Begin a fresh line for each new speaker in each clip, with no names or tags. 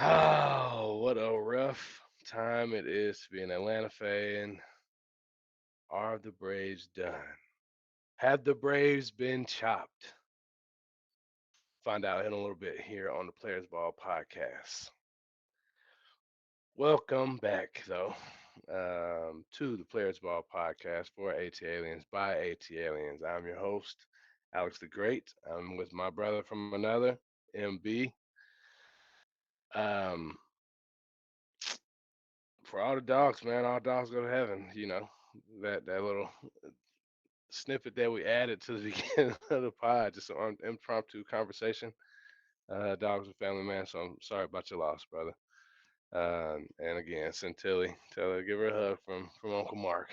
Oh, what a rough time it is to be an Atlanta fan. Are the Braves done? Have the Braves been chopped? Find out in a little bit here on the Players Ball podcast. Welcome back, though, to the Players Ball podcast for AT Aliens by AT Aliens. I'm your host, Alex the Great. I'm with my brother from another, MB. Um, for all the dogs, man, all dogs go to heaven. That little snippet that we added to the beginning of the pod, just an impromptu conversation. Dogs are family, man. So I'm sorry about your loss, brother. And again, send Tilly, tell her, give her a hug from Uncle Mark,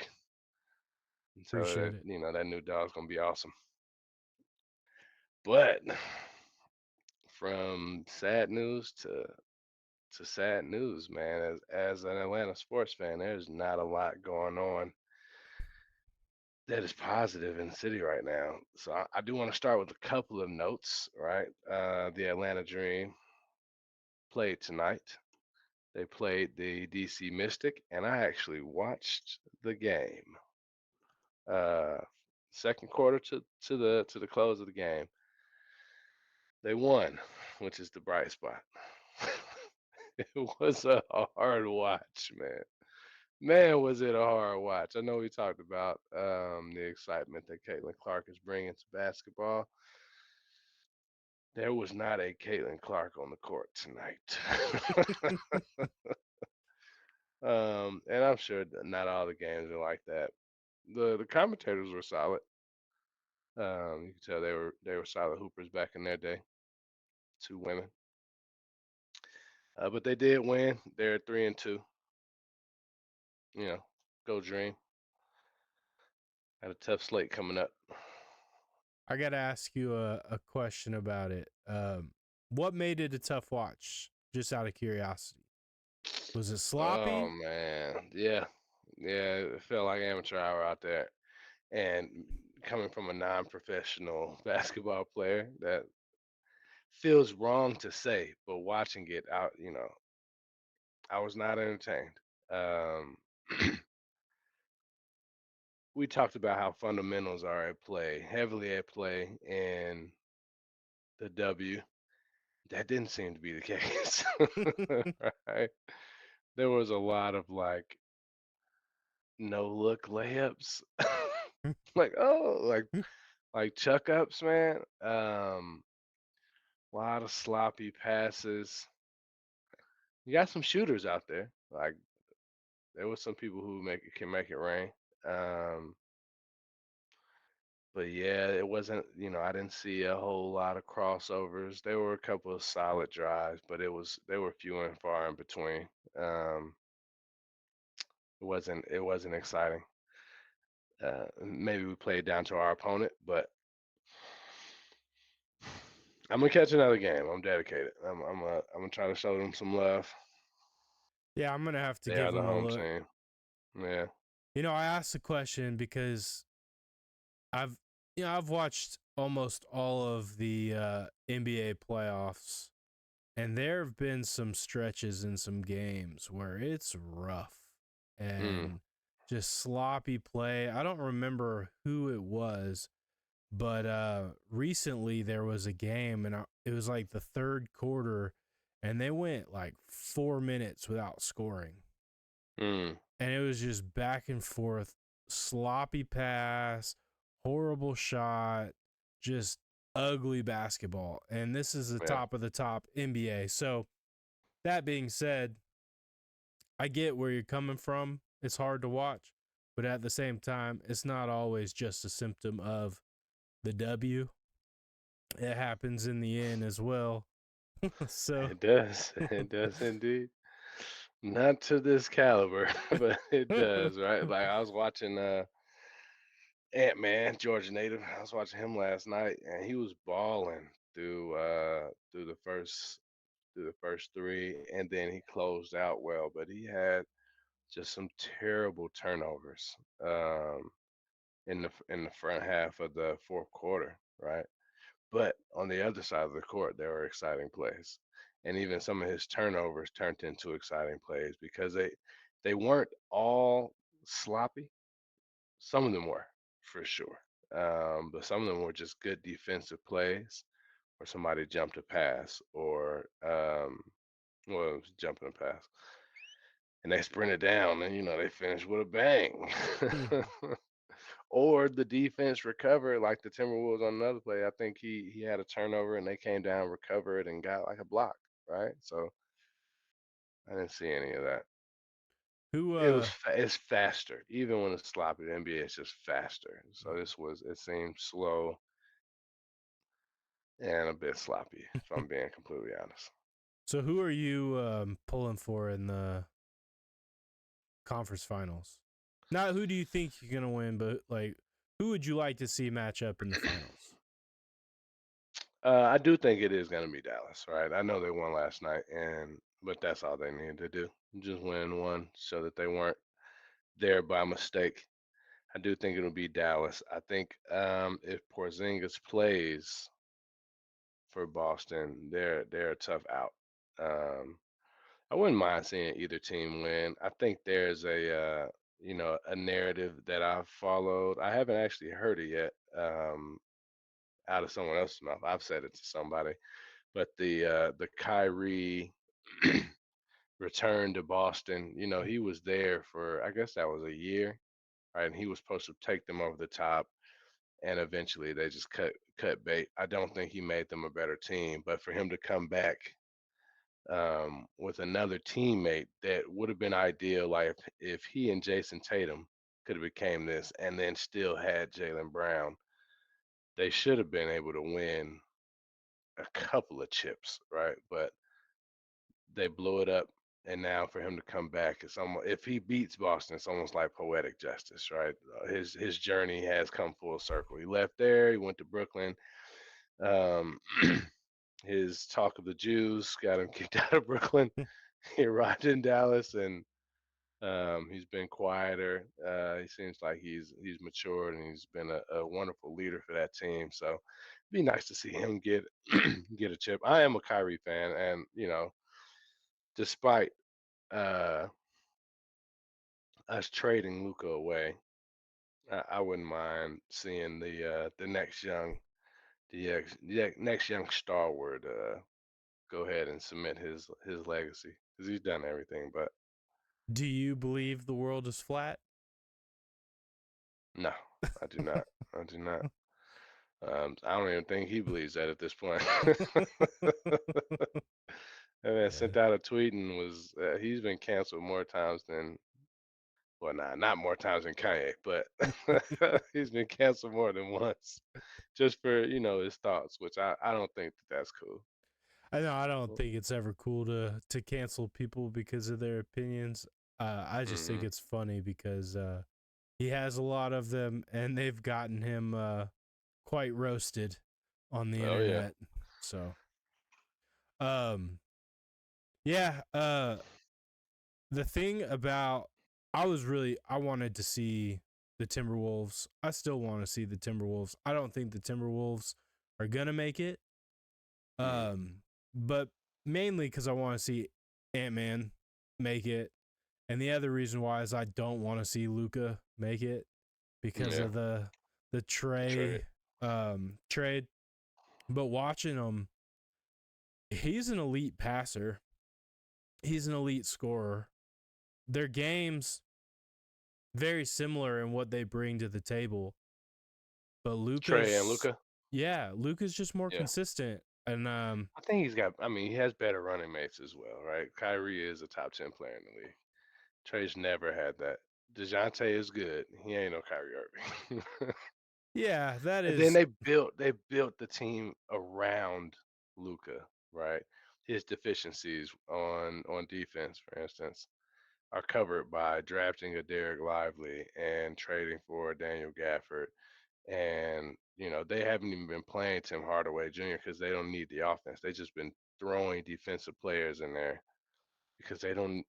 and tell her
Appreciate
that
it.
that new dog's gonna be awesome. But from sad news to sad news, man. As an Atlanta sports fan, there's not a lot going on that is positive in the city right now. So I do want to start with a couple of notes, right? The Atlanta Dream played tonight. They played the DC Mystic, and I actually watched the game. Uh, Second quarter to the close of the game, they won, which is the bright spot. It was a hard watch, man. Man, was it a hard watch. I know we talked about the excitement that Caitlin Clark is bringing to basketball. There was not a Caitlin Clark on the court tonight. And I'm sure that not all the games are like that. The commentators were solid. You could tell they were solid hoopers back in their day. Two women, but they did win. They're 3-2. You know, go Dream. Had a tough slate coming up.
I got to ask you a question about it. What made it a tough watch? Just out of curiosity. Was it
Oh
sloppy?
man, yeah, yeah. It felt like amateur hour out there. And coming from a non-professional basketball player, that feels wrong to say, but watching it out, I was not entertained. Um, we talked about how fundamentals are at play, heavily at play in the W. That didn't seem to be the case, right? There was a lot of like no look layups, like like chuck ups, man. A lot of sloppy passes. You got some shooters out there. Like there was some people who can make it rain. Um, but yeah, it wasn't. I didn't see a whole lot of crossovers. There were a couple of solid drives, but they were few and far in between. Um, it wasn't exciting. Maybe we played down to our opponent, but I'm gonna catch another game. I'm dedicated. I'm gonna try to show them some love.
Yeah, I'm going to have to
They
give
are the
them a
home
look.
team. Yeah.
I asked the question because I've I've watched almost all of the NBA playoffs, and there have been some stretches in some games where it's rough
Mm.
and just sloppy play. I don't remember who it was, but recently there was a game, and it was like the third quarter, and they went like 4 minutes without scoring,
Mm.
and it was just back and forth, sloppy pass, horrible shot, just ugly basketball. And this is the
Yeah.
top of the top NBA. So that being said, I get where you're coming from. It's hard to watch, but at the same time, it's not always just a symptom of the W. It happens in the end as well. So,
It does. It does indeed. Not to this caliber, but it does, right? Like I was watching Ant Man, Georgia native. I was watching him last night and he was balling through the first three and then he closed out well, but he had just some terrible turnovers in the front half of the fourth quarter, right? But on the other side of the court, there were exciting plays. And even some of his turnovers turned into exciting plays because they weren't all sloppy. Some of them were, for sure. But some of them were just good defensive plays or somebody jumped a pass or well, it was jumping a pass. And they sprinted down and they finished with a bang.
Mhm.
Or the defense recovered like the Timberwolves on another play. I think he had a turnover and they came down, recovered, and got like a block, right? So I didn't see any of that.
Who
It's faster. Even when it's sloppy, the NBA is just faster. So it seemed slow and a bit sloppy, if I'm being completely honest.
so who are you pulling for in the conference finals? Not who do you think you're gonna win, but like who would you like to see match up in the finals?
I do think it is gonna be Dallas, right? I know they won last night, and but that's all they needed to do. Just win one so that they weren't there by mistake. I do think it'll be Dallas. I think if Porzingis plays for Boston, they're a tough out. Um, I wouldn't mind seeing either team win. I think there's a narrative that I've followed. I haven't actually heard it yet out of someone else's mouth. I've said it to somebody, but the Kyrie return to Boston. He was there for I guess that was a year, right? And he was supposed to take them over the top, and eventually they just cut bait. I don't think he made them a better team, but for him to come back with another teammate that would have been ideal, like if he and Jason Tatum could have became this, and then still had Jalen Brown, they should have been able to win a couple of chips, right? But they blew it up, and now for him to come back, it's almost if he beats Boston, it's almost like poetic justice, right? His journey has come full circle. He left there, he went to Brooklyn. Um, his talk of the Jews got him kicked out of Brooklyn. He arrived in Dallas, and he's been quieter. He seems like he's matured, and he's been a wonderful leader for that team. So, it'd be nice to see him get get a chip. I am a Kyrie fan, and despite uh, us trading Luca away, I wouldn't mind seeing the next next young stalwart go ahead and cement his legacy because he's done everything. But
Do you believe the world is flat?
no, I do not. I do not. I don't even think he believes that at this point. That man
Yeah.
sent out a tweet and was he's been canceled more times than well, not more times than Kanye, but he's been canceled more than once just for his thoughts, which I don't think that's cool.
I know I don't
Well,
think it's ever cool to cancel people because of their opinions. I just think
mhm.
it's funny because he has a lot of them, and they've gotten him quite roasted on the
Oh yeah.
internet. So, um, yeah. The thing about I wanted to see the Timberwolves. I still want to see the Timberwolves. I don't think the Timberwolves are gonna make it.
Mm.
But mainly because I want to see Ant Man make it, and the other reason why is I don't want to see Luca make it because
Yeah.
of the
The trade.
trade. But watching him, he's an elite passer. He's an elite scorer. Their games very similar in what they bring to the table, but
Trey and
Luca's
Luca.
yeah, Luca's just more
Yeah.
consistent. And
I think he's got. I mean, he has better running mates as well, right? Kyrie is a top 10 player in the league. Trey's never had that. Dejounte is good. He ain't no Kyrie Irving.
yeah, that
And then
is
they built the team around Luca, right? His deficiencies on defense, for instance, are covered by drafting a Derek Lively and trading for Daniel Gafford. And they haven't even been playing Tim Hardaway Jr. because they don't need the offense. They just been throwing defensive players in there because they don't.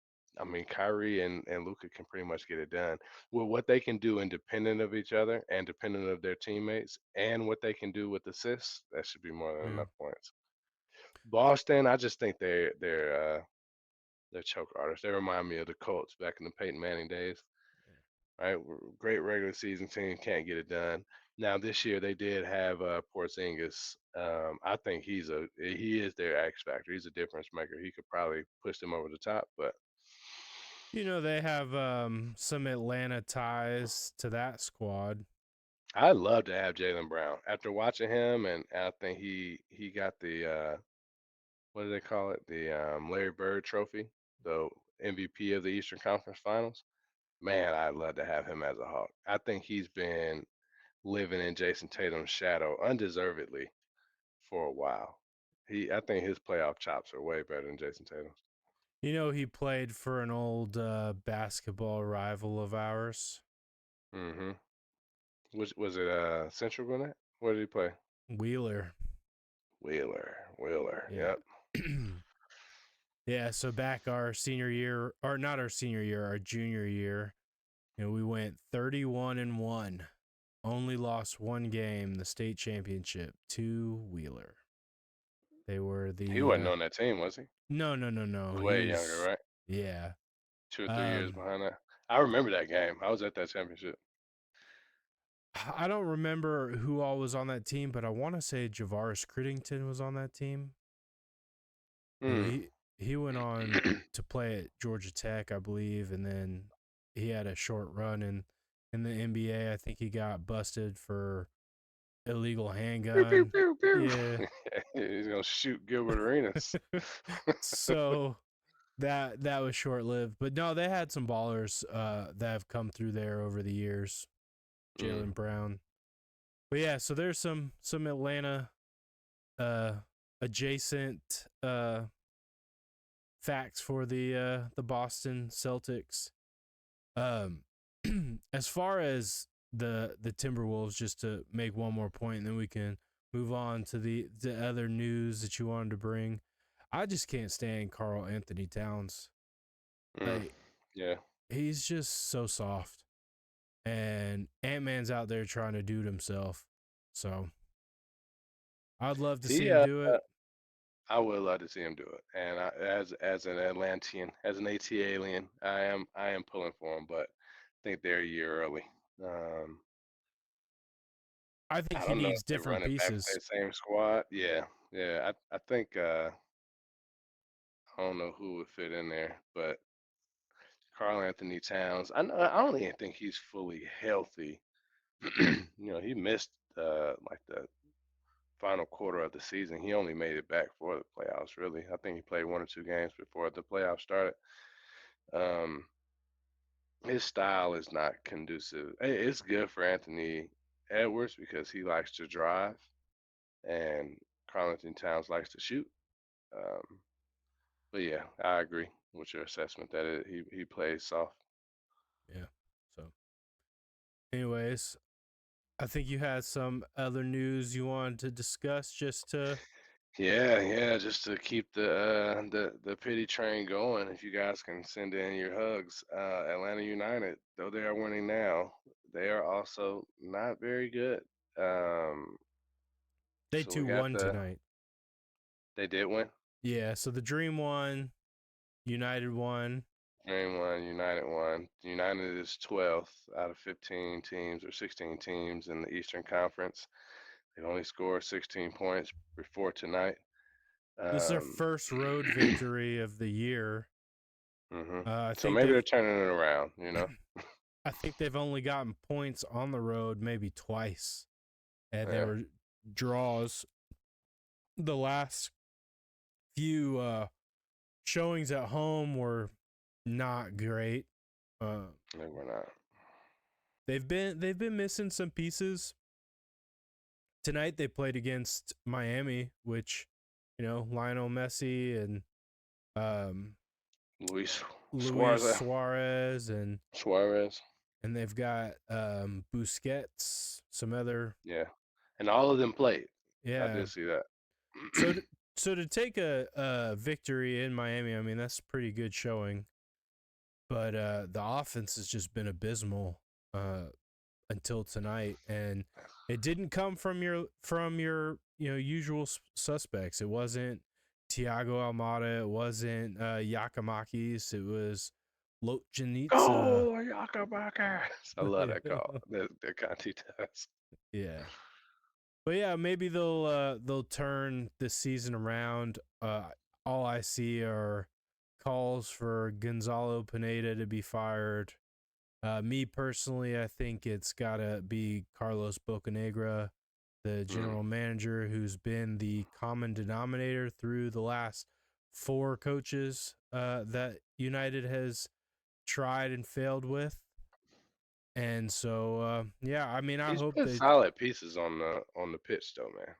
I mean, Kyrie and Luka can pretty much get it done. With what they can do independent of each other and dependent of their teammates, and what they can do with assists, that should be more than
Yeah.
enough points. Boston, I just think they're choke artists. They remind me of the Colts back in the Peyton Manning days. Right, great regular season team, can't get it done. Now this year they did have Porzingis. I think he is their X factor. He's a difference maker. He could probably push them over the top, but
You know, they have some Atlanta ties to that squad.
I'd love to have Jalen Brown. After watching him, and I think he got the what do they call it? The Larry Bird Trophy, the MVP of the Eastern Conference Finals. Man, I'd love to have him as a Hawk. I think he's been living in Jason Tatum's shadow undeservedly for a while. I think his playoff chops are way better than Jason Tatum's.
You know, he played for an old basketball rival of ours,
Mm-hmm. Was it Central Gwinnett? Where did he play?
Wheeler.
Wheeler.
Yeah.
Yep.
Yeah, so back our senior year, or not our senior year, our junior year, you know, we went 31-1. Only lost one game, the state championship, to Wheeler. They were
He
the
wasn't on that team, was he?
no.
He was
He
way younger,
was
right?
yeah.
2 or 3 years
Um
behind that. I remember that game. I was at that championship.
I don't remember who all was on that team, but I want to say Javaris Crittington was on that team. You know,
Hmm.
he went on to play at Georgia Tech, I believe, and then he had a short run in the NBA. I think he got busted for illegal
Pew, pew,
handgun.
pew, pew.
Yeah.
He's gonna shoot Gilbert Arenas.
So that was short lived. But no, they had some ballers that have come through there over the years.
Mm.
Jalen Brown. But yeah, so there's some Atlanta uh adjacent facts for the Boston Celtics. Um as far as the Timberwolves, just to make one more point and then we can move on to the other news that you wanted to bring. I just can't stand Carl Anthony Towns.
Mm.
Like
Yeah.
he's just so soft. And Ant-Man's out there trying to do it himself. So I'd love to see
He
him do it.
I would love to see him do it. And as an Atlantean, as an AT alien, I am pulling for him, but I think they're a year early. Um,
I think
I
he
don't know if
needs
they
different
run it back with
pieces.
that same squad. Yeah, yeah. I think I don't know who would fit in there, but Carl Anthony Towns. I don't even think he's fully healthy. He missed like the final quarter of the season. He only made it back for the playoffs. Really, I think he played 1 or 2 games before the playoffs started. Um, his style is not conducive. It's good for Anthony Edwards because he likes to drive, and Carlton Towns likes to shoot. Um, but yeah, I agree with your assessment that he plays soft.
Yeah. So anyways, I think you had some other news you wanted to discuss just to
Yeah, just to keep the pity train going. If you guys can send in your hugs, Atlanta United, though they are winning now, they are also not very good. Um,
they
so we
two
got
won tonight.
they did win.
Yeah, so the Dream won, United won.
Dream won, United won. United is 12th out of 15 teams or 16 teams in the Eastern Conference. They've only scored 16 points before tonight.
This is their
Um,
first road victory of the year.
hmm
I
So
think
maybe
they've
they're turning it around.
I think they've only gotten points on the road maybe twice. And they
Yeah,
were draws the last few showings at home were not great. Uh,
they were not.
they've been missing some pieces. Tonight they played against Miami, which Lionel Messi and um,
Luis
Luis
Suarez.
Suarez
Suarez.
and they've got Busquets, some other
Yeah, and all of them played. I
yeah.
did see that.
So to take a victory in Miami, I mean that's pretty good showing. but the offense has just been abysmal uh, until tonight, and it didn't come from your usual suspects. It wasn't Tiago Almada. It wasn't Yakamakis. It was Lotjanitsa.
Oh, Yaka. I love that call. That Conti does.
Yeah. But yeah, maybe they'll turn this season around. All I see are calls for Gonzalo Pineda to be fired. Me personally, I think it's gotta be Carlos Bocanegra, the
Mm.
general manager, who's been the common denominator through the last four coaches that United has tried and failed with. And so, yeah, I mean, I
He's
hope
put
they
solid pieces on the pitch though, man.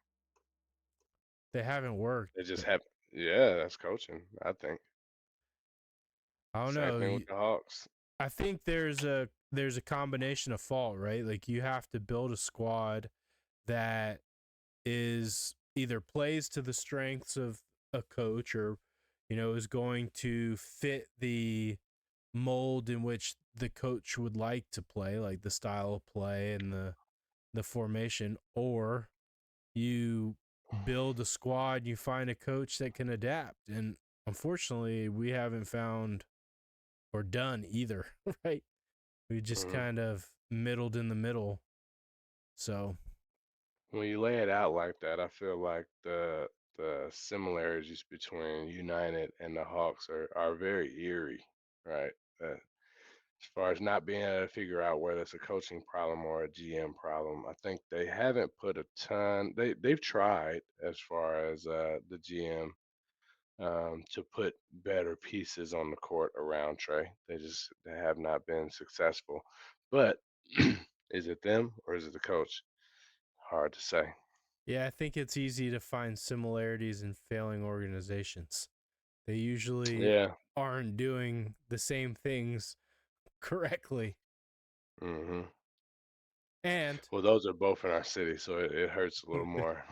haven't worked.
It just happened. Yeah, that's coaching. I think
I don't
same
know.
thing with the Hawks.
I think there's a combination of fault, right? Like you have to build a squad that is either plays to the strengths of a coach or is going to fit the mold in which the coach would like to play, like the style of play and the formation, or you build a squad, you find a coach that can adapt. And unfortunately, we haven't found or done either, right? We just
Mhm.
kind of middled in the middle. So,
When you lay it out like that, I feel like the similarities between United and the Hawks are very eerie, right? As far as not being able to figure out whether it's a coaching problem or a GM problem, I think they haven't put a ton. They've tried as far as the GM to put better pieces on the court around Trey. They have not been successful. But is it them or is it the coach? Hard to say.
yeah, I think it's easy to find similarities in failing organizations. They usually
Yeah.
aren't doing the same things correctly.
Hmm.
And
Well, those are both in our city, so it hurts a little more.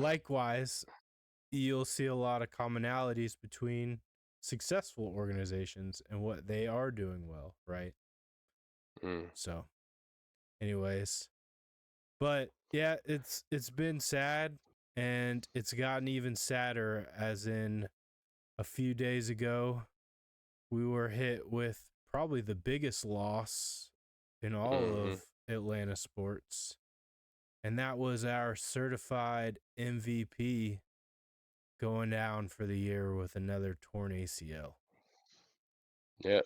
likewise, you'll see a lot of commonalities between successful organizations and what they are doing well, right?
Mm.
So, anyways, but yeah, it's been sad and it's gotten even sadder as in a few days ago we were hit with probably the biggest loss in all
Hmm.
of Atlanta sports, and that was our certified MVP going down for the year with another torn ACL.
Yep.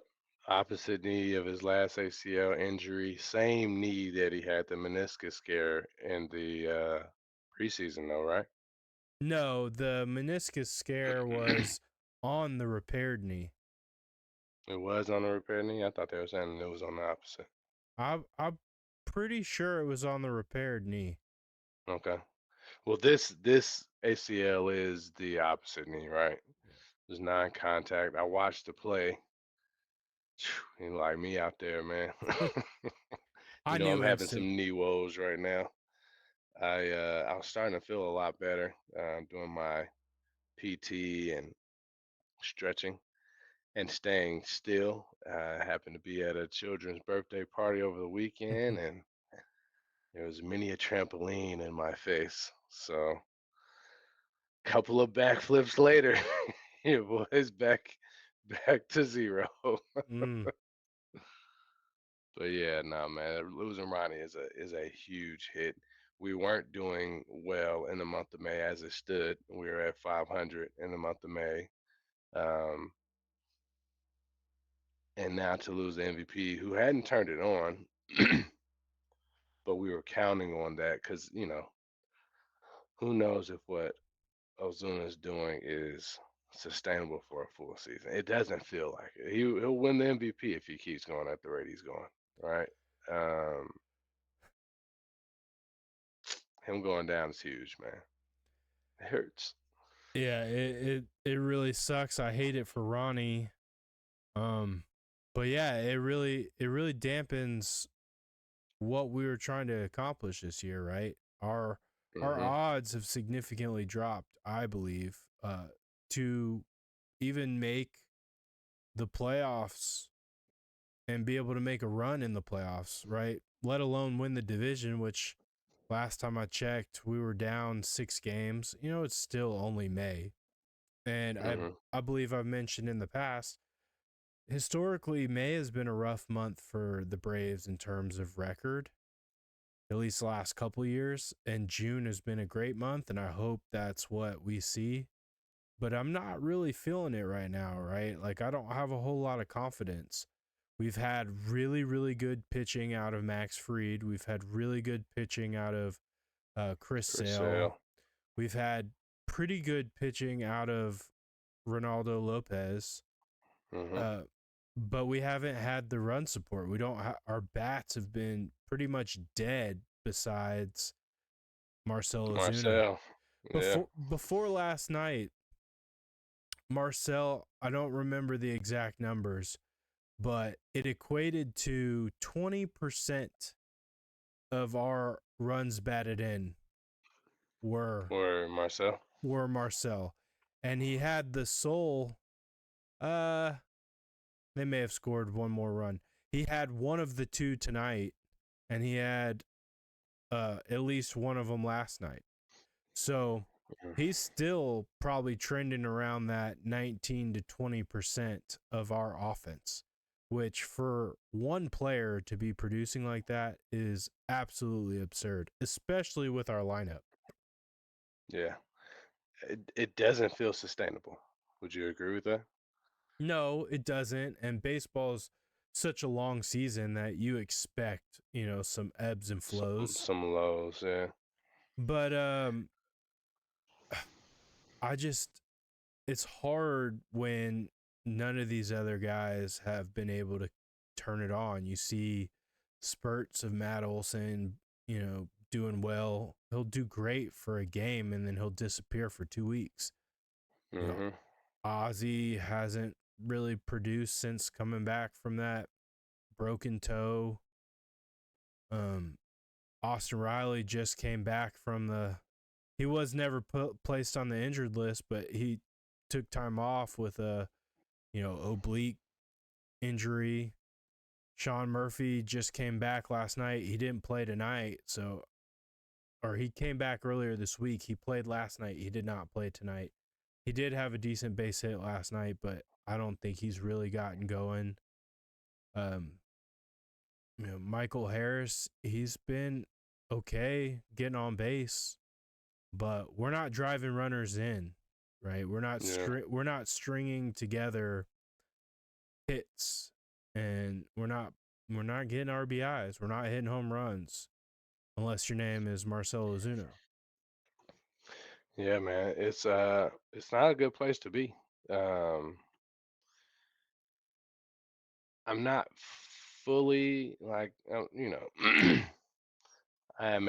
Opposite knee of his last ACL injury. Same knee that he had the meniscus scare in the preseason, though, right?
No, the meniscus scare was on the repaired knee.
It was on the repair knee. I thought they were saying it was on the opposite.
I'm pretty sure it was on the repaired knee.
Okay. Well, this ACL is the opposite knee, right? It's non-contact. I watched the play. You like me out there, man.
I
I'm
knew
having
instant.
some knee woes right now. I was starting to feel a lot better doing my PT and stretching and staying still. I happened to be at a children's birthday party over the weekend, and there was many a trampoline in my face. So, couple of backflips later, your boy's back to zero.
Mm.
But yeah, nah, man, losing Ronnie is a huge hit. We weren't doing well in the month of May as it stood. We were at 500 in the month of May. Um, and now to lose the MVP who hadn't turned it on, but we were counting on that because, who knows if what Ozuna's doing is sustainable for a full season. It doesn't feel like it. He'll win the MVP if he keeps going at the rate he's going, right? Um, him going down is huge, man. It hurts.
Yeah, it really sucks. I hate it for Ronnie. Um, but yeah, it really dampens what we were trying to accomplish this year, right? Our
Hmm.
odds have significantly dropped, I believe, to even make the playoffs and be able to make a run in the playoffs, right? Let alone win the division, which last time I checked, we were down 6 games. It's still only May. And
Mhm.
I believe I've mentioned in the past, historically, May has been a rough month for the Braves in terms of record, at least the last couple years. And June has been a great month, and I hope that's what we see. But I'm not really feeling it right now, right? Like, I don't have a whole lot of confidence. We've had really, really good pitching out of Max Fried. We've had really good pitching out of Chris
For
Sale.
sale.
We've had pretty good pitching out of Ronaldo Lopez.
Mhm.
Uh, but we haven't had the run support. We don't. Our bats have been pretty much dead. Besides Marcell Ozuna,
Marcel. Yeah.
before last night, Marcell. I don't remember the exact numbers, but it equated to 20% of our runs batted in were
Or Marcel.
were Marcell, and he had the sole. Uh, they may have scored one more run. He had one of the two tonight, and he had at least one of them last night. So
Mhm.
he's still probably trending around that 19 to 20% of our offense, which for one player to be producing like that is absolutely absurd, especially with our lineup.
Yeah. It doesn't feel sustainable. Would you agree with that?
No, it doesn't. And baseball's such a long season that you expect, some ebbs and flows.
Some lows, yeah.
But I just it's hard when none of these other guys have been able to turn it on. You see spurts of Matt Olson, doing well. He'll do great for a game and then he'll disappear for 2 weeks. You know,
Mhm.
Ozzy hasn't really produced since coming back from that broken toe. Um, Austin Riley just came back from he was never placed on the injured list, but he took time off with a oblique injury. Sean Murphy just came back last night. He didn't play tonight, or he came back earlier this week. He played last night. He did not play tonight. He did have a decent base hit last night, but I don't think he's really gotten going. Um, Michael Harris, he's been okay getting on base, but we're not driving runners in, right?
Yeah.
We're not stringing together hits, and we're not getting RBIs. We're not hitting home runs unless your name is Marcell Ozuna.
Yeah, man. It's not a good place to be. Um I'm not fully like I am I'm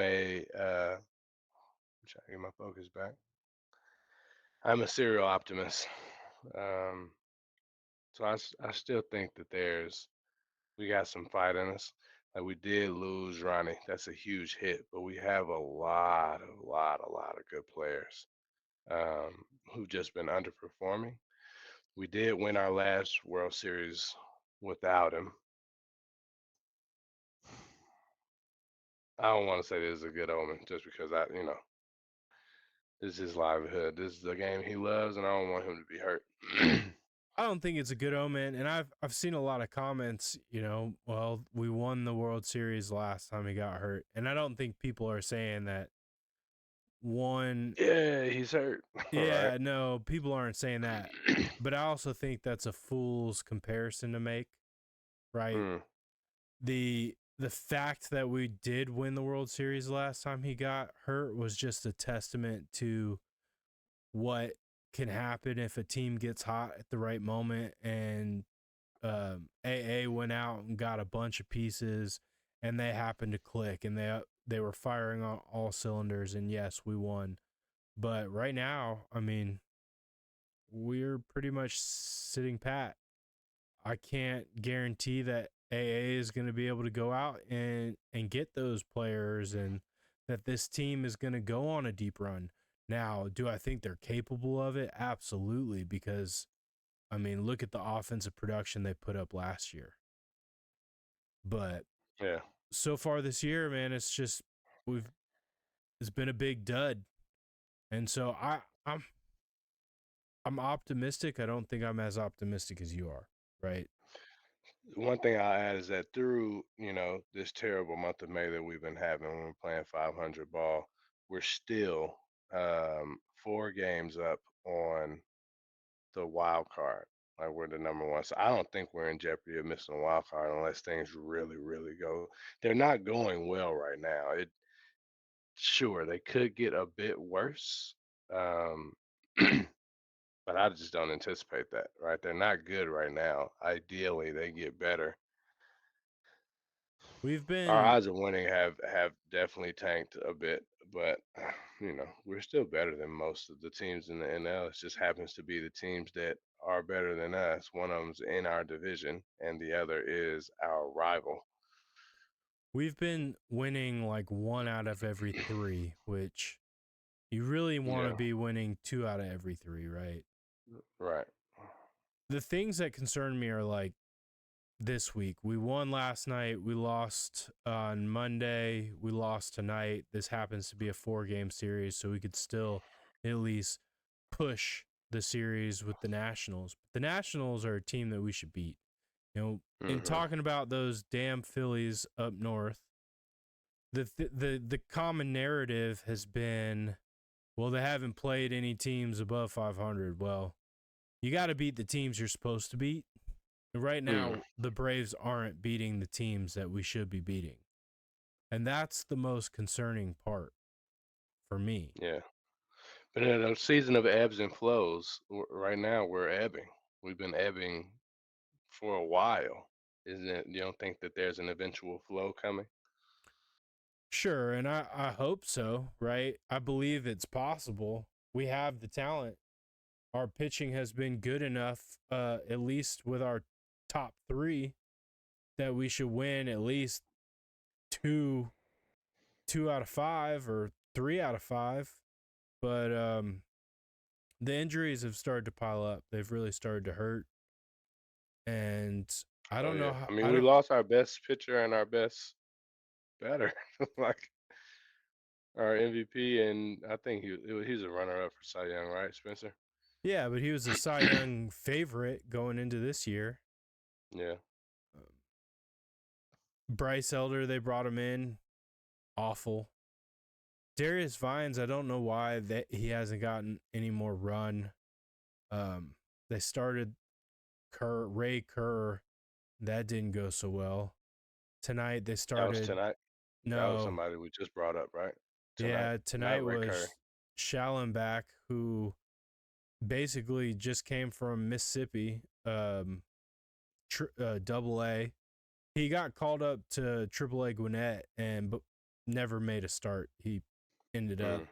trying to get my focus back. I'm a serial optimist. Um so I still think that we got some fight in us. Like we did lose Ronnie. That's a huge hit, but we have a lot of good players who've just been underperforming. We did win our last World Series without him. I don't want to say this is a good omen just because this is his livelihood. This is the game he loves, and I don't want him to be hurt.
I don't think it's a good omen, and I've seen a lot of comments. Well, we won the World Series last time he got hurt, and I don't think people are saying that one.
Yeah, he's hurt. All right.
Yeah, no, people aren't saying that, but I also think that's a fool's comparison to make, right?
Mm,
The fact that we did win the World Series last time he got hurt was just a testament to what can happen if a team gets hot at the right moment. And AA went out and got a bunch of pieces, and they happened to click, and they were firing on all cylinders. And yes, we won. But right now, I mean, we're pretty much sitting pat. I can't guarantee that AA is going to be able to go out and get those players, and that this team is going to go on a deep run. Now, do I think they're capable of it? Absolutely, because I mean, look at the offensive production they put up last year. But
Yeah.
so far this year, man, we've it's been a big dud. And so I'm optimistic. I don't think I'm as optimistic as you are, right?
One thing I'll add is that through, this terrible month of May that we've been having when we're playing 500 ball, we're still 4 games up on the wild card. Like we're the number one. So I don't think we're in jeopardy of missing a wild card unless things really, really go. They're not going well right now. Sure, they could get a bit worse. Um, but I just don't anticipate that, right? They're not good right now. Ideally, they get better.
We've
Our
been
odds of winning have definitely tanked a bit, but we're still better than most of the teams in the NL. It just happens to be the teams that are better than us. One of them's in our division, and the other is our rival.
we've been winning like 1 out of every 3, which you really want to
Yeah,
be winning 2 out of every 3, right?
right.
The things that concern me are like this week. We won last night. We lost on Monday. We lost tonight. This happens to be a 4 game series, so we could still at least push the series with the Nationals. But the Nationals are a team that we should beat. In
Hmm.
talking about those damn Phillies up north, the common narrative has been, well, they haven't played any teams above 500. Well, you got to beat the teams you're supposed to beat. Right
Hmm.
now, the Braves aren't beating the teams that we should be beating. And that's the most concerning part for me.
Yeah, but in a season of ebbs and flows, right now we're ebbing. We've been ebbing for a while. Isn't it? You don't think that there's an eventual flow coming?
Sure, and I hope so, right? I believe it's possible. We have the talent. Our pitching has been good enough, at least with our top 3, that we should win at least two 2 out of 5 or 3 out of 5. But the injuries have started to pile up. They've really started to hurt, and I
Oh
don't know
yeah.
how
I mean,
I
we
don't.
lost our best pitcher and our best batter, like our MVP, and I think he was a runner-up for Cy Young, right, Spencer?
Yeah, but he was a Cy Young favorite going into this year.
Yeah.
Um, Bryce Elder, they brought him in, awful. Darius Vines, I don't know why that he hasn't gotten any more run. They started Ray Kerr, that didn't go so well. Tonight they
That was
started
tonight. That was
no,
somebody we just brought up, right? Tonight.
yeah, tonight
Not Ray Curry.
was Schallenbach, who basically just came from Mississippi, double A. He got called up to Triple A Gwinnett and but never made a start. He ended up
Hmm.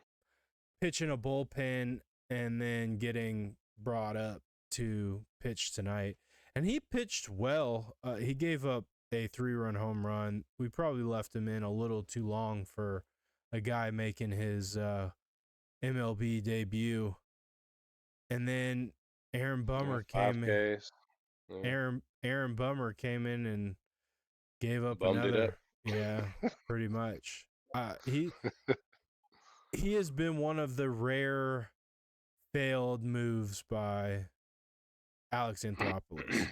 pitching a bullpen and then getting brought up to pitch tonight. And he pitched well. He gave up a 3-run home run. We probably left him in a little too long for a guy making his MLB debut. And then Aaron
Yeah,
Bummer
five
came.
Ks. Yeah.
Aaron Bummer came in and gave up
Bummed it up.
another. Yeah, pretty much. He has been one of the rare failed moves by Alex Anthopoulos.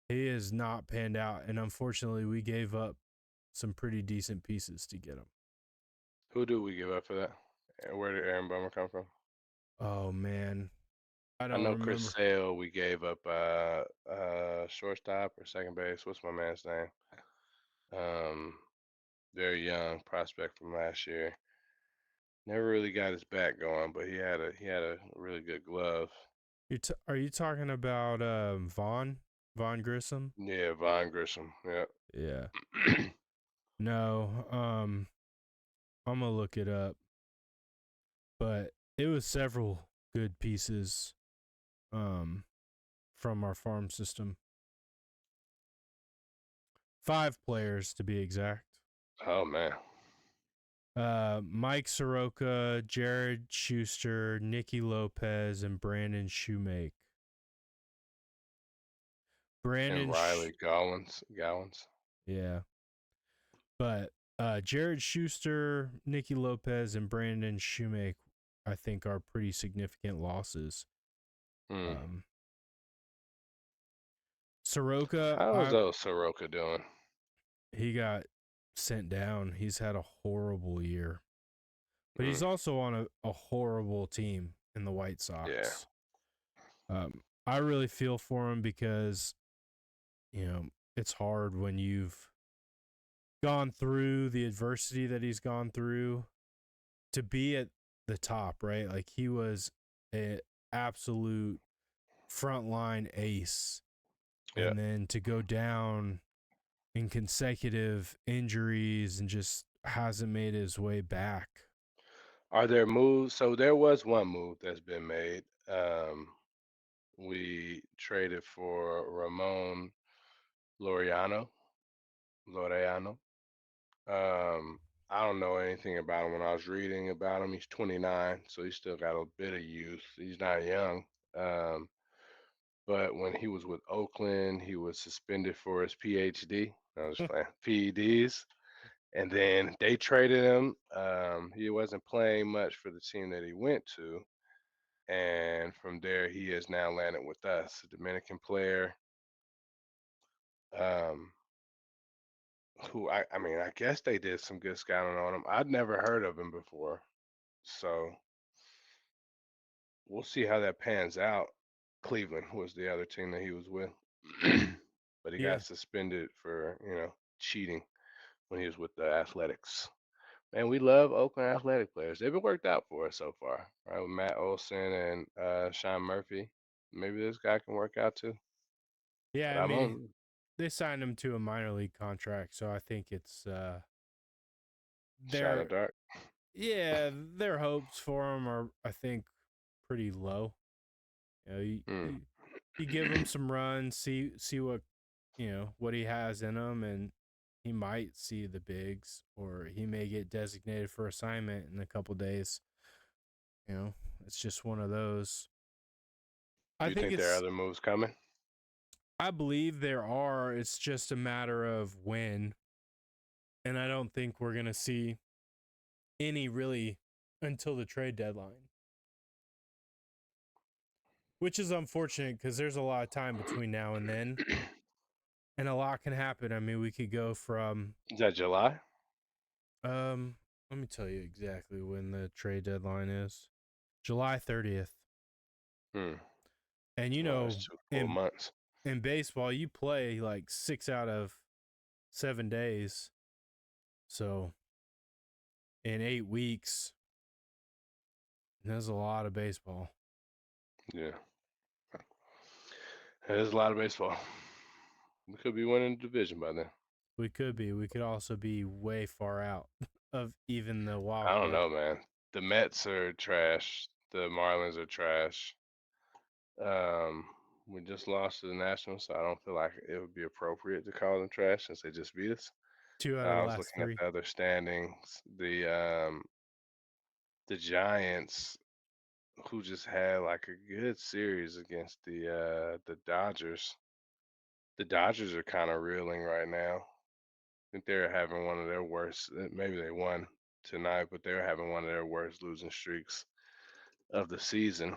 He has not panned out, and unfortunately, we gave up some pretty decent pieces to get him.
Who do we give up for that? And where did Aaron Bummer come from?
Oh man, I
I
don't
know Chris
remember.
Sale, we gave up shortstop or second base. What's my man's name? Um, very young prospect from last year. Never really got his back going, but he had a really good glove.
Are you talking about Vaughn Grissom?
Yeah, Von Grissom. Yeah.
Yeah. No. I'm gonna look it up, but it was several good pieces um from our farm system. 5 players to be exact.
Oh man.
Mike Soroka, Jared Schuster, Nicky Lopez, and Brandon
And
Brandon,
Riley Gollins. Gollins.
Yeah. But Jared Schuster, Nicky Lopez, and Brandon Shoemake, I think, are pretty significant losses.
Hmm.
Um, Soroka,
How is old Soroka doing?
he got sent down. He's had a horrible year, but
Hmm.
he's also on a horrible team in the White
Yeah.
Sox. I really feel for him because, you know, it's hard when you've gone through the adversity that he's gone through to be at the top, right? Like he was an absolute frontline ace,
Yeah.
and then to go down in consecutive injuries and just hasn't made his way back.
Are there moves? So there was one move that's been made. We traded for Ramon Laureano. Laureano. Um, I don't know anything about him. When I was reading about him, he's 29, so he's still got a bit of youth. He's not young. Um, but when he was with Oakland, he was suspended for his PhD. I was playing PEDs, and then they traded him. He wasn't playing much for the team that he went to, and from there he has now landed with us, a Dominican player. Um, who I mean, I guess they did some good scouting on him. I'd never heard of him before. So we'll see how that pans out. Cleveland was the other team that he was with. But he got
Yeah.
suspended for, cheating when he was with the Athletics. Man, we love Oakland Athletic players. They've been worked out for us so far, right? With Matt Olson and Sean Murphy. Maybe this guy can work out too.
Yeah,
But
I
I'm
mean,
on
they signed him to a minor league contract, so I think it's
shot in the
their
dark.
yeah, their hopes for him are, I think, pretty low. You know,
Hmm.
you give him some runs, see what, what he has in him, and he might see the bigs, or he may get designated for assignment in a couple days. You know, it's just one of those.
Do
I
you
think
think there are
it's.
other moves coming?
I believe there are. It's just a matter of when, and I don't think we're gonna see any really until the trade deadline, which is unfortunate because there's a lot of time between now and then, and a lot can happen. I mean, we could go from
Is that July?
um. Let me tell you exactly when the trade deadline is. July 30th.
Hmm.
And
Oh, that's two full
in
months.
in baseball, you play like 6 out of 7 days. So, in 8 weeks, there's a lot of baseball.
Yeah. There's a lot of baseball. We could be winning the division by then.
We could be. We could also be way far out of even the wild
I don't
card.
know, man. The Mets are trash. The Marlins are trash. Um, we just lost to the Nationals, so I don't feel like it would be appropriate to call them trash since they just beat us.
2 out of the
I was
last
looking at
3.
the other standings. The Giants, who just had like a good series against the Dodgers. The Dodgers are kind of reeling right now. I think they're having one of their worst. Maybe they won tonight, but they're having one of their worst losing streaks of the season.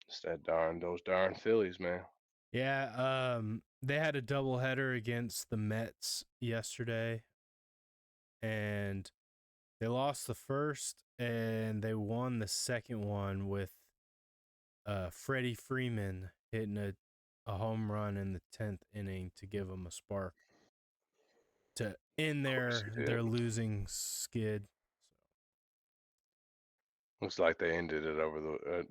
It's those darn Phillies, man.
Yeah, they had a doubleheader against the Mets yesterday, and they lost the first and they won the second one with Freddie Freeman hitting a home run in the 10th inning to give them a spark to end
Of course he did.
their losing skid.
Looks like they ended it over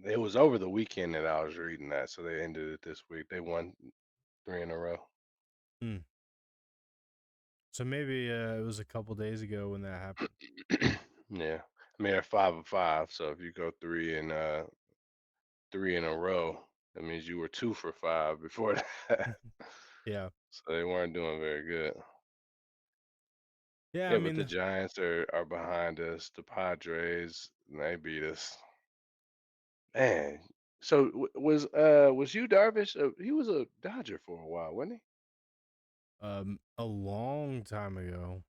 it was over the weekend that I was reading that, so they ended it this week. They won 3 in a row.
Hmm. So maybe it was a couple days ago when that happened.
Yeah. I mean, they're 5 of 5, so if you go 3 in a row, that means you were 2 for 5 before that.
Yeah.
So they weren't doing very good.
Yeah, I
Yeah, but
mean,
the Giants are behind us. The Padres, they beat us. Man, so, was Yu Darvish he was a Dodger for a while, wasn't he?
A long time ago.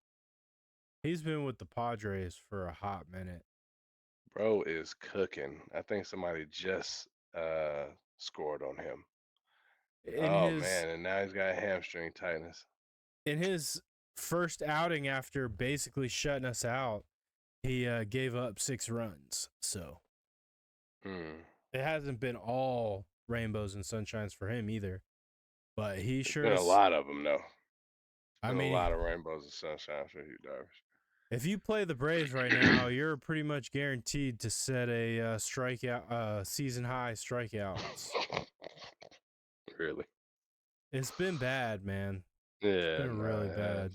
He's been with the Padres for a hot minute.
Bro is cooking. I think somebody just scored on him.
In
Oh
his
man, and now he's got hamstring tightness.
in his first outing after basically shutting us out, he gave up 6 runs. So
Hmm.
it hasn't been all rainbows and sunshines for him either. But he
There's
sure
been a
is.
lot of them though. It's
I
been a
mean,
lot of rainbows and sunshines for Hugh Darvish.
if you play the Braves right now, you're pretty much guaranteed to set a strikeout, season high strikeouts.
Really?
It's been bad, man. It's
Yeah,
been
no,
really
it has.
bad.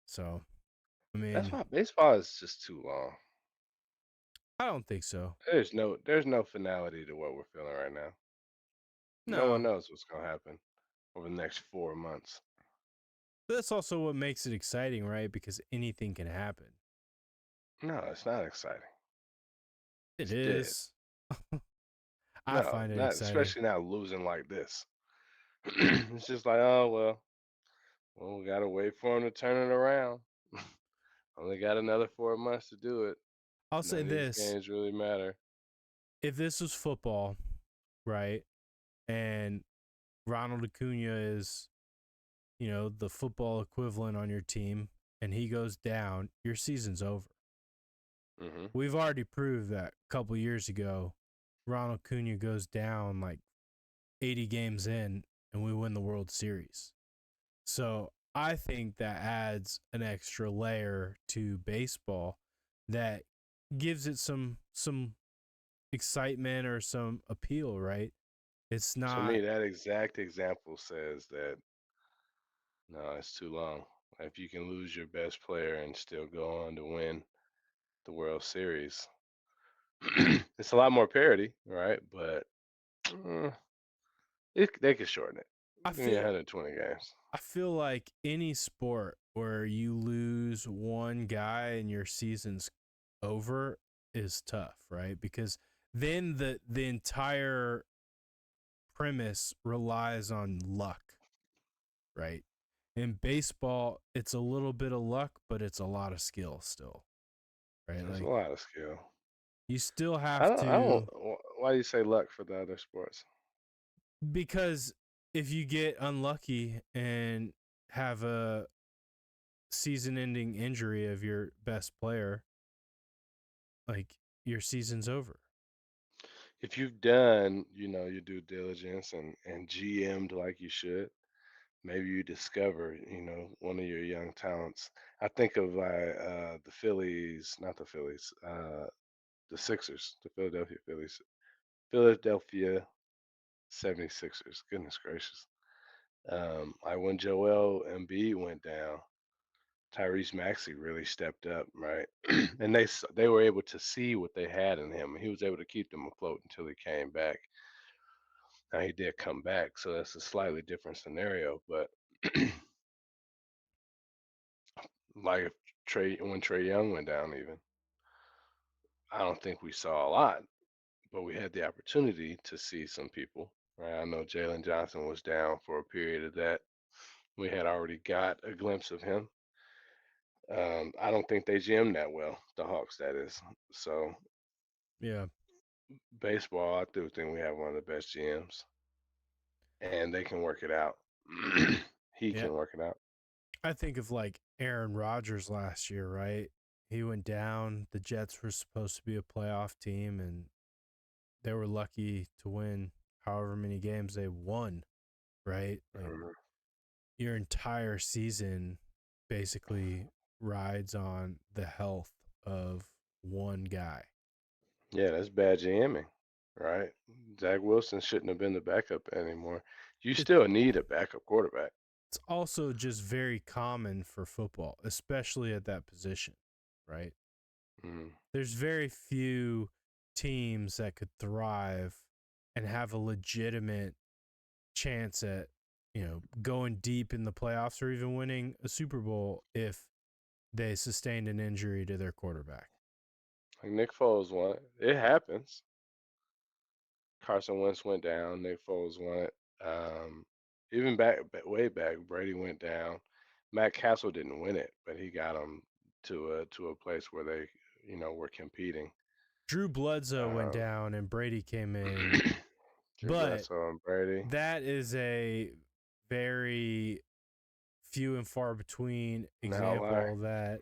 So, I
That's
mean,
why baseball is just too long.
I don't think so.
There's no finality to what we're feeling right now. No one
No,
knows what's gonna happen over the next 4 months.
but that's also what makes it exciting, right? Because anything can happen.
No, it's not exciting.
It
It's dead.
is. I
No,
find it
not
exciting.
especially not losing like this. It's just like, oh well, we gotta wait for him to turn it around. Only got another 4 months to do it.
I'll
None
say
of these
this:
games really matter.
if this was football, right, and Ronald Acuna is, the football equivalent on your team, and he goes down, your season's over.
Hmm.
We've already proved that a couple years ago, Ronald Acuna goes down like 80 games in, and we win the World Series. So I think that adds an extra layer to baseball that gives it some excitement or some appeal, right? It's
To
not.
me, that exact example says that no, it's too long. If you can lose your best player and still go on to win the World Series, it's a lot more parity, right? But uh, they could shorten it.
I
Give me
feel
120 games.
I feel like any sport where you lose one guy and your season's over is tough, right? Because then the entire premise relies on luck, right? In baseball, it's a little bit of luck, but it's a lot of skill still, right?
There's a
Like
lot of skill.
you still
I
have
don't. I don't.
to,
Why do you say luck for the other sports?
because if you get unlucky and have a season ending injury of your best player, like your season's over.
If you've done, your due diligence and GM'd like you should, maybe you discover, one of your young talents. I think of the Phillies, not the Phillies, the Sixers, the Philadelphia Phillies, Philadelphia 76ers. Goodness gracious. Like when Joel Embiid went down, Tyrese Maxey really stepped up, right? And they were able to see what they had in him. He was able to keep them afloat until he came back. Now he did come back, so that's a slightly different scenario. But like if when Trey Young went down, even I don't think we saw a lot, but we had the opportunity to see some people. Right? I know Jalen Johnson was down for a period of that. We had already got a glimpse of him. I don't think they GM that well, the Hawks, that is. So
Yeah.
baseball, I do think we have one of the best GMs, and they can work it out. He
Yeah.
can work it out.
I think of like Aaron Rodgers last year, right? He went down. The Jets were supposed to be a playoff team, and they were lucky to win however many games they won, right? Like
Mhm.
your entire season basically rides on the health of one guy.
Yeah, that's bad GMing, right? Zach Wilson shouldn't have been the backup anymore. You
It,
still need a backup quarterback.
it's also just very common for football, especially at that position, right?
Mm.
There's very few teams that could thrive and have a legitimate chance at, going deep in the playoffs or even winning a Super Bowl if they sustained an injury to their quarterback.
Like Nick Foles won it. It happens. Carson Wentz went down. Nick Foles won it. Even way back, Brady went down. Matt Castle didn't win it, but he got him to a place where they, were competing.
Drew Bledsoe went
Um,
down and Brady came in,
Drew
but
Bledsoe and Brady,
that is a very few and far between
an outlier.
example that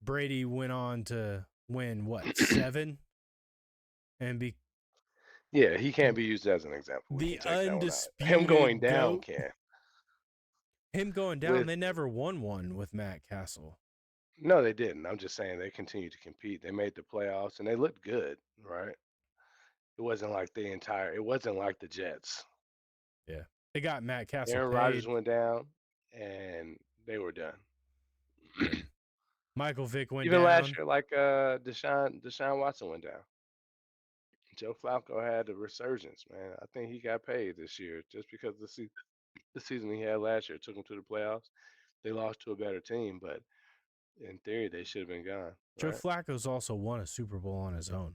Brady went on to win what, 7 and be
Yeah, he can't be used as an example. We
the
can take that one out. Him going
undisputed
down
goat.
can.
Him going down,
With
they never won one with Matt Castle.
No, they didn't. I'm just saying they continued to compete. They made the playoffs and they looked good, right? It wasn't like the Jets.
Yeah. They got Matt Castle
Aaron Rodgers
paid.
went down and they were done.
Yeah. Michael Vick went
Even last
down.
year, like Deshaun Watson went down. Joe Flacco had a resurgence, man. I think he got paid this year just because the season he had last year took him to the playoffs. They lost to a better team, but in theory they should have been gone,
Joe
right?
Flacco's also won a Super Bowl on his own.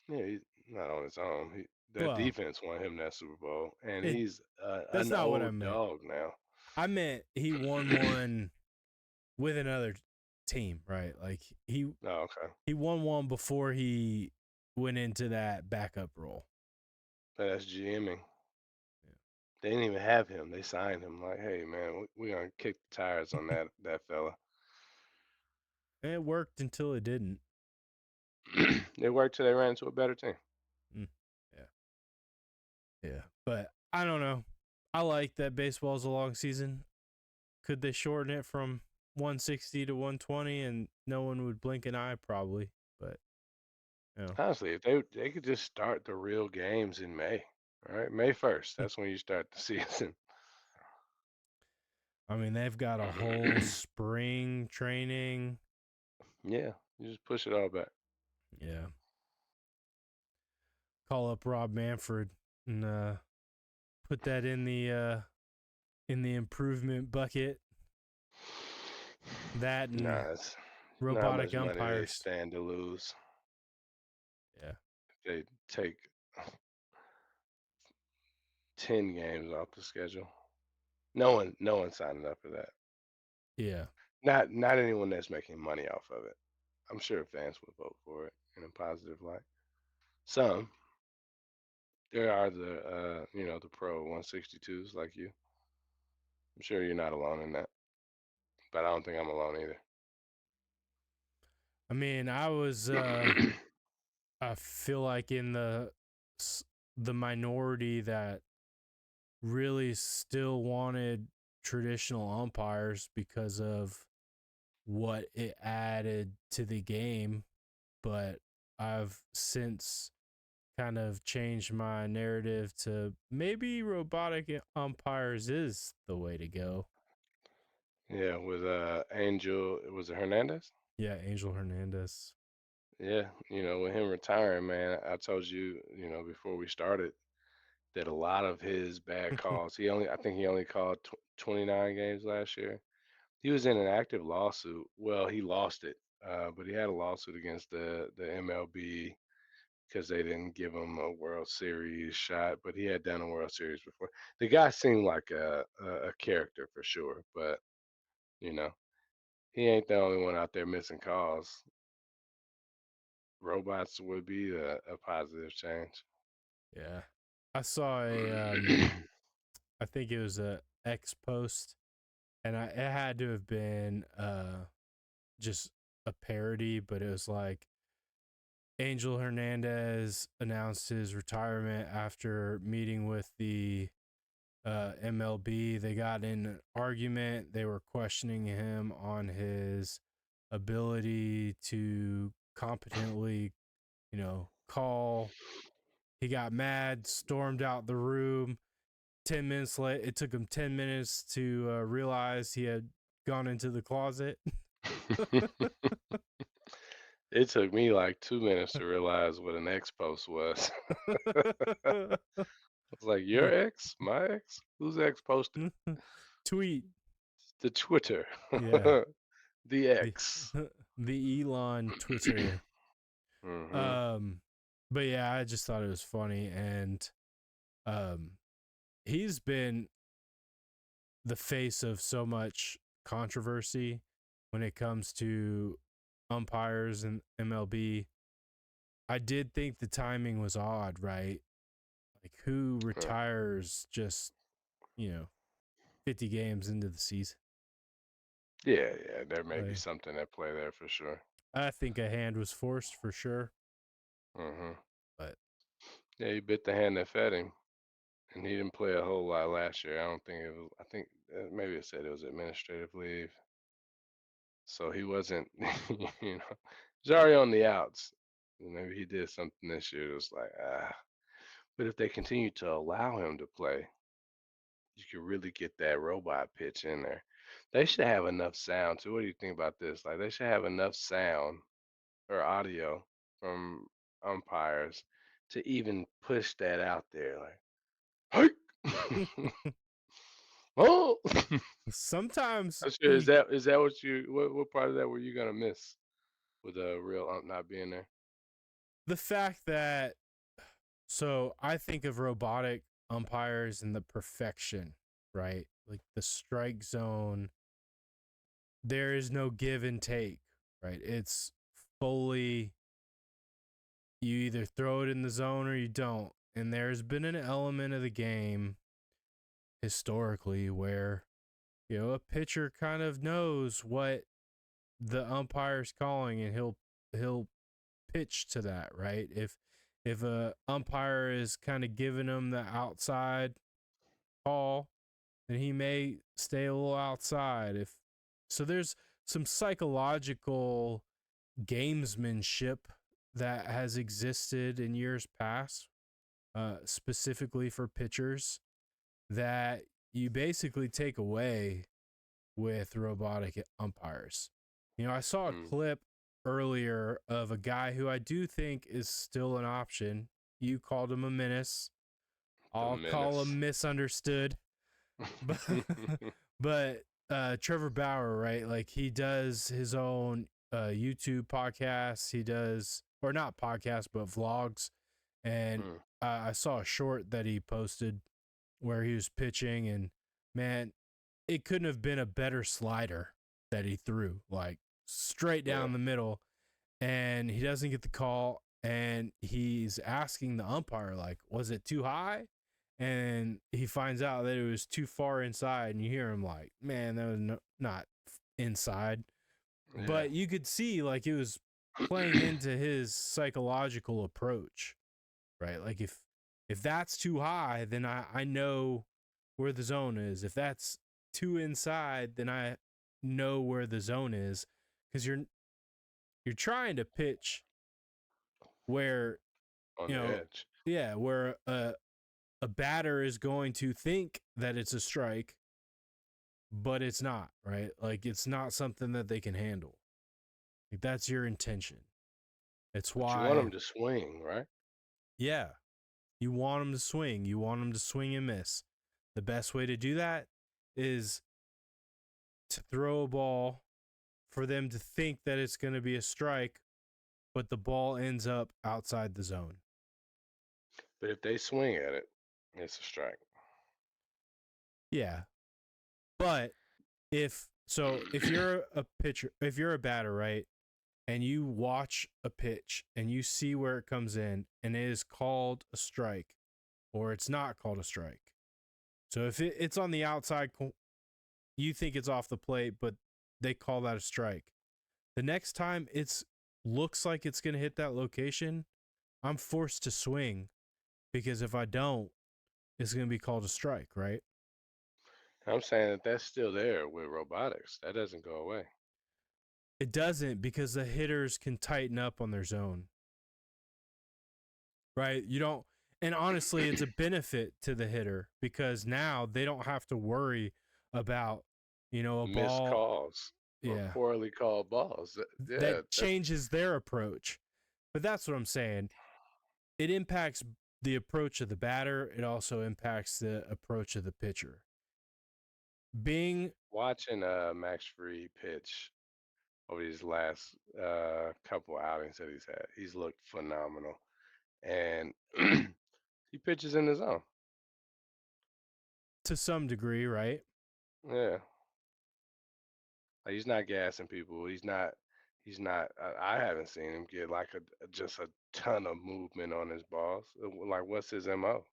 Yeah, he's not on his own. That
Well,
defense won him that Super Bowl, and
it,
he's
that's
an
not what I
old
meant.
dog now.
I meant he won one with another team, right? Like
Oh, okay.
he won one before he went into that backup role.
But that's GMing.
Yeah.
They didn't even have him. They signed him like, hey man, we're gonna kick the tires on that fella.
And it worked until it didn't.
They worked till they ran into a better team.
Mm. Yeah. Yeah. But I don't know. I like that baseball's a long season. Could they shorten it from 160 to 120 and no one would blink an eye probably, but you know.
Honestly, if they could just start the real games in May, right? May 1st. That's when you start the season.
I mean, they've got a whole spring training.
Yeah, you just push it all back.
Yeah. Call up Rob Manfred and put that in the improvement bucket. That and
Nah, it's not how
robotic
much money they
umpires.
stand to lose.
Yeah.
They take 10 games off the schedule. No one signing up for that.
Yeah.
Not anyone that's making money off of it. I'm sure fans would vote for it in a positive light. Some. There are the pro 162s like you. I'm sure you're not alone in that, but I don't think I'm alone either.
I mean, I feel like in the minority that really still wanted traditional umpires because of what it added to the game, but I've since kind of changed my narrative to maybe robotic umpires is the way to go.
Yeah, with Angel, was it Hernandez?
Yeah, Angel Hernandez.
Yeah, with him retiring, man, I told you, before we started that a lot of his bad calls, I think he only called 29 games last year. He was in an active lawsuit. Well, he lost it, but he had a lawsuit against the MLB because they didn't give him a World Series shot, but he had done a World Series before. The guy seemed like a character for sure, but you know, he ain't the only one out there missing calls. Robots would be a positive change.
Yeah. I saw I think it was a X post and it had to have been just a parody, but it was like Angel Hernandez announced his retirement after meeting with the MLB. They got in an argument. They were questioning him on his ability to competently, call. He got mad, stormed out the room. 10 minutes late, it took him 10 minutes to realize he had gone into the closet.
It took me like 2 minutes to realize what an X post was. I was like, your ex? My ex? Who's ex posted?
Tweet.
The Twitter.
Yeah.
The
The
X.
the Elon Twitter.
Hmm.
Um but yeah, I just thought it was funny and um he's been the face of so much controversy when it comes to umpires and MLB. I did think the timing was odd, right? Like who
Huh.
retires just, you know, 50 games into the season?
Yeah, yeah, there may be
Like,
something at play there for sure.
I think a hand was forced for sure,
Hmm.
but
Yeah, he bit the hand that fed him, and he didn't play a whole lot last year. I don't think it was. I think maybe it said it was administrative leave, so he wasn't. You know, he's already on the outs. Maybe he did something this year. It was like ah. But if they continue to allow him to play, you could really get that robot pitch in there. They should have enough sound too. What do you think about this? Like they should have enough sound or audio from umpires to even push that out there. Like, hey, oh,
sometimes
I'm sure.
you
Is that what you? What part of that were you gonna miss with a real ump not being there?
the fact that so I think of robotic umpires and the perfection, right? Like the strike zone, there is no give and take, right? It's fully you either throw it in the zone or you don't. And there's been an element of the game historically where, a pitcher kind of knows what the umpire's calling and he'll pitch to that, right? If a umpire is kind of giving him the outside call, then he may stay a little outside. If so, there's some psychological gamesmanship that has existed in years past, specifically for pitchers, that you basically take away with robotic umpires. I saw a
Mm,
clip earlier of a guy who I do think is still an option. You called him a menace.
the
I'll call
menace.
him misunderstood. But Trevor Bauer, right? Like he does his own YouTube podcasts. He does, or not podcasts, but vlogs. And
Mm,
I saw a short that he posted where he was pitching, and man, it couldn't have been a better slider that he threw, like straight
yeah,
down the middle. And he doesn't get the call, and he's asking the umpire, like, was it too high? And he finds out that it was too far inside, and you hear him like, man, that was not inside.
yeah.
But you could see like it was playing into his psychological approach, right? Like if that's too high, then I know where the zone is. If that's too inside, then I know where the zone is, because you're trying to pitch where,
On
you
the
know
edge.
yeah, where a batter is going to think that it's a strike, but it's not, right? Like it's not something that they can handle. Like that's your intention. It's
But you want
why,
them to swing, right?
yeah, you want them to swing. You want them to swing and miss. The best way to do that is to throw a ball for them to think that it's going to be a strike, but the ball ends up outside the zone.
But if they swing at it, it's a strike.
Yeah. But if you're a pitcher, if you're a batter, right, and you watch a pitch and you see where it comes in and it is called a strike or it's not called a strike. So if it's on the outside, you think it's off the plate, but they call that a strike. The next time it's looks like it's going to hit that location, I'm forced to swing, because if I don't, it's going to be called a strike, right?
I'm saying that that's still there with robotics. That doesn't go away.
It doesn't, because the hitters can tighten up on their zone, right? You don't, and honestly, it's a benefit to the hitter because now they don't have to worry about, a
Missed
ball.
calls or
Yeah.
poorly called balls. Yeah,
That
that's
changes their approach. But that's what I'm saying. It impacts the approach of the batter, it also impacts the approach of the pitcher. Being
watching Max Fried pitch over these last couple outings that he's had. He's looked phenomenal, and he pitches in the zone.
to some degree, right?
Yeah. Like, he's not gassing people. He's not. He's not. I haven't seen him get like just a ton of movement on his balls. Like, what's his mo?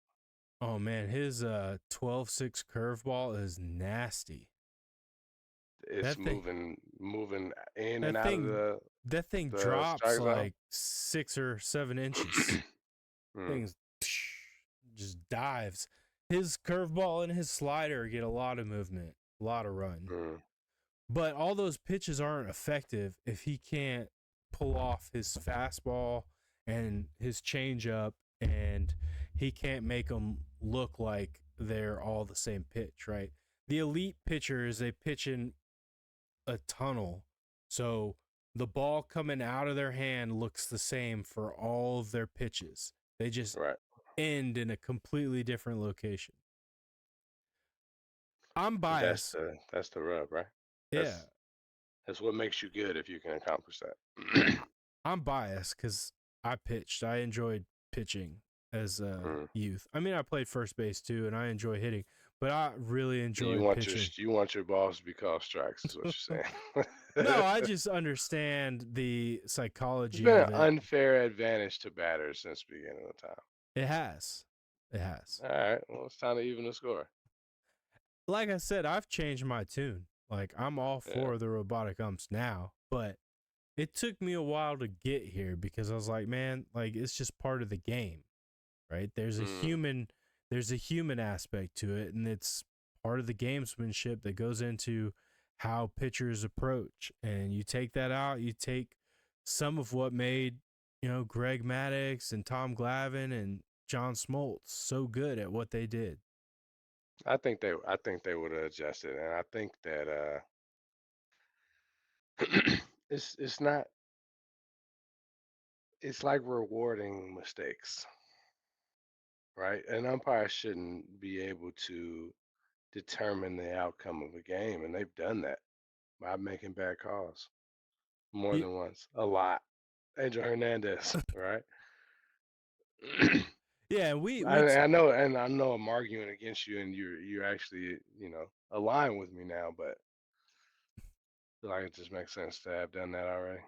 Oh man, his 12-6 curveball is nasty.
It's
That thing
moving in and
that
out of
thing that thing
the
drops
strike zone.
like 6 or 7 inches.
Mm,
Things just dives. His curveball and his slider get a lot of movement, a lot of run.
mm,
But all those pitches aren't effective if he can't pull off his fastball and his changeup, and he can't make them look like they're all the same pitch, right? The elite pitchers, they pitch in a tunnel. So the ball coming out of their hand looks the same for all of their pitches. They just
right.
end in a completely different location. I'm
But
biased.
that's the rub, right?
Yeah.
That's that's what makes you good if you can accomplish
Yeah.
that.
I'm biased because I pitched. I enjoyed pitching as a
Mm.
youth. I mean, I played first base too, and I enjoy hitting, but I really
You
enjoy
want
pitching.
your balls to be called strikes, is what you're
No,
saying.
I just understand the
It's
psychology
been an
of it.
unfair advantage to batters since the beginning of time.
It has. It has.
All right, well, it's time to even the score.
Like I said, I've changed my tune. Like, I'm all
Yeah.
for the robotic umps now, but it took me a while to get here because I was like, man, like it's just part of the game, right?
Mm.
There's a human aspect to it, and it's part of the gamesmanship that goes into how pitchers approach. And you take that out, you take some of what made, Greg Maddux and Tom Glavine and John Smoltz so good at what they did.
I think they would have adjusted, and I think that it's not it's like rewarding mistakes, right? An umpire shouldn't be able to determine the outcome of a game, and they've done that by making bad calls more
Y-
than once, a lot. Angel Hernandez, right?
Yeah, we
I,
we
I know, and I know I'm arguing against you, and you're actually align with me now, but I feel like it just makes sense to have done that already.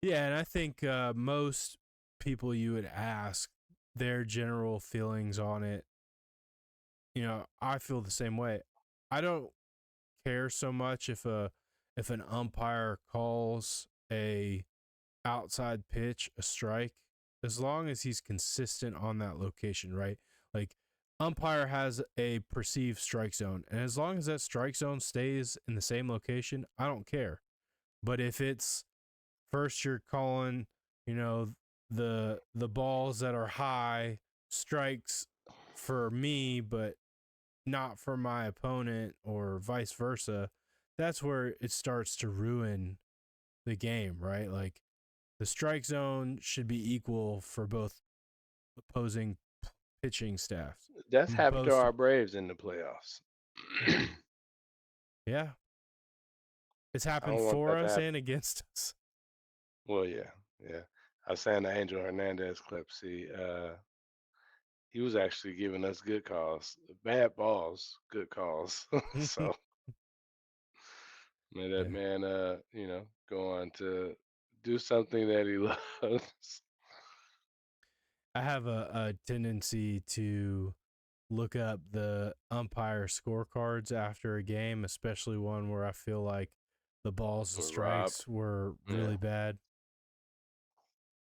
yeah, and I think most people you would ask their general feelings on it, I feel the same way. I don't care so much if an umpire calls a outside pitch a strike, as long as he's consistent on that location, right? Like, umpire has a perceived strike zone, and as long as that strike zone stays in the same location, I don't care. But if it's first you're calling, you know, the balls that are high strikes for me, but not for my opponent, or vice versa, that's where it starts to ruin the game, right? Like, the strike zone should be equal for both opposing pitching staffs.
That's happened to
Both,
our Braves in the playoffs.
yeah, it's
I
happened
don't want
for
that to
us
happen.
and against us.
Well, yeah, yeah. I was saying the Angel Hernandez clip. See, he was actually giving us good calls, bad balls, good calls. So may that
Yeah.
man, go on to do something that he loves.
I have a tendency to look up the umpire scorecards after a game, especially one where I feel like the balls and
With Rob,
strikes were
yeah.
really bad.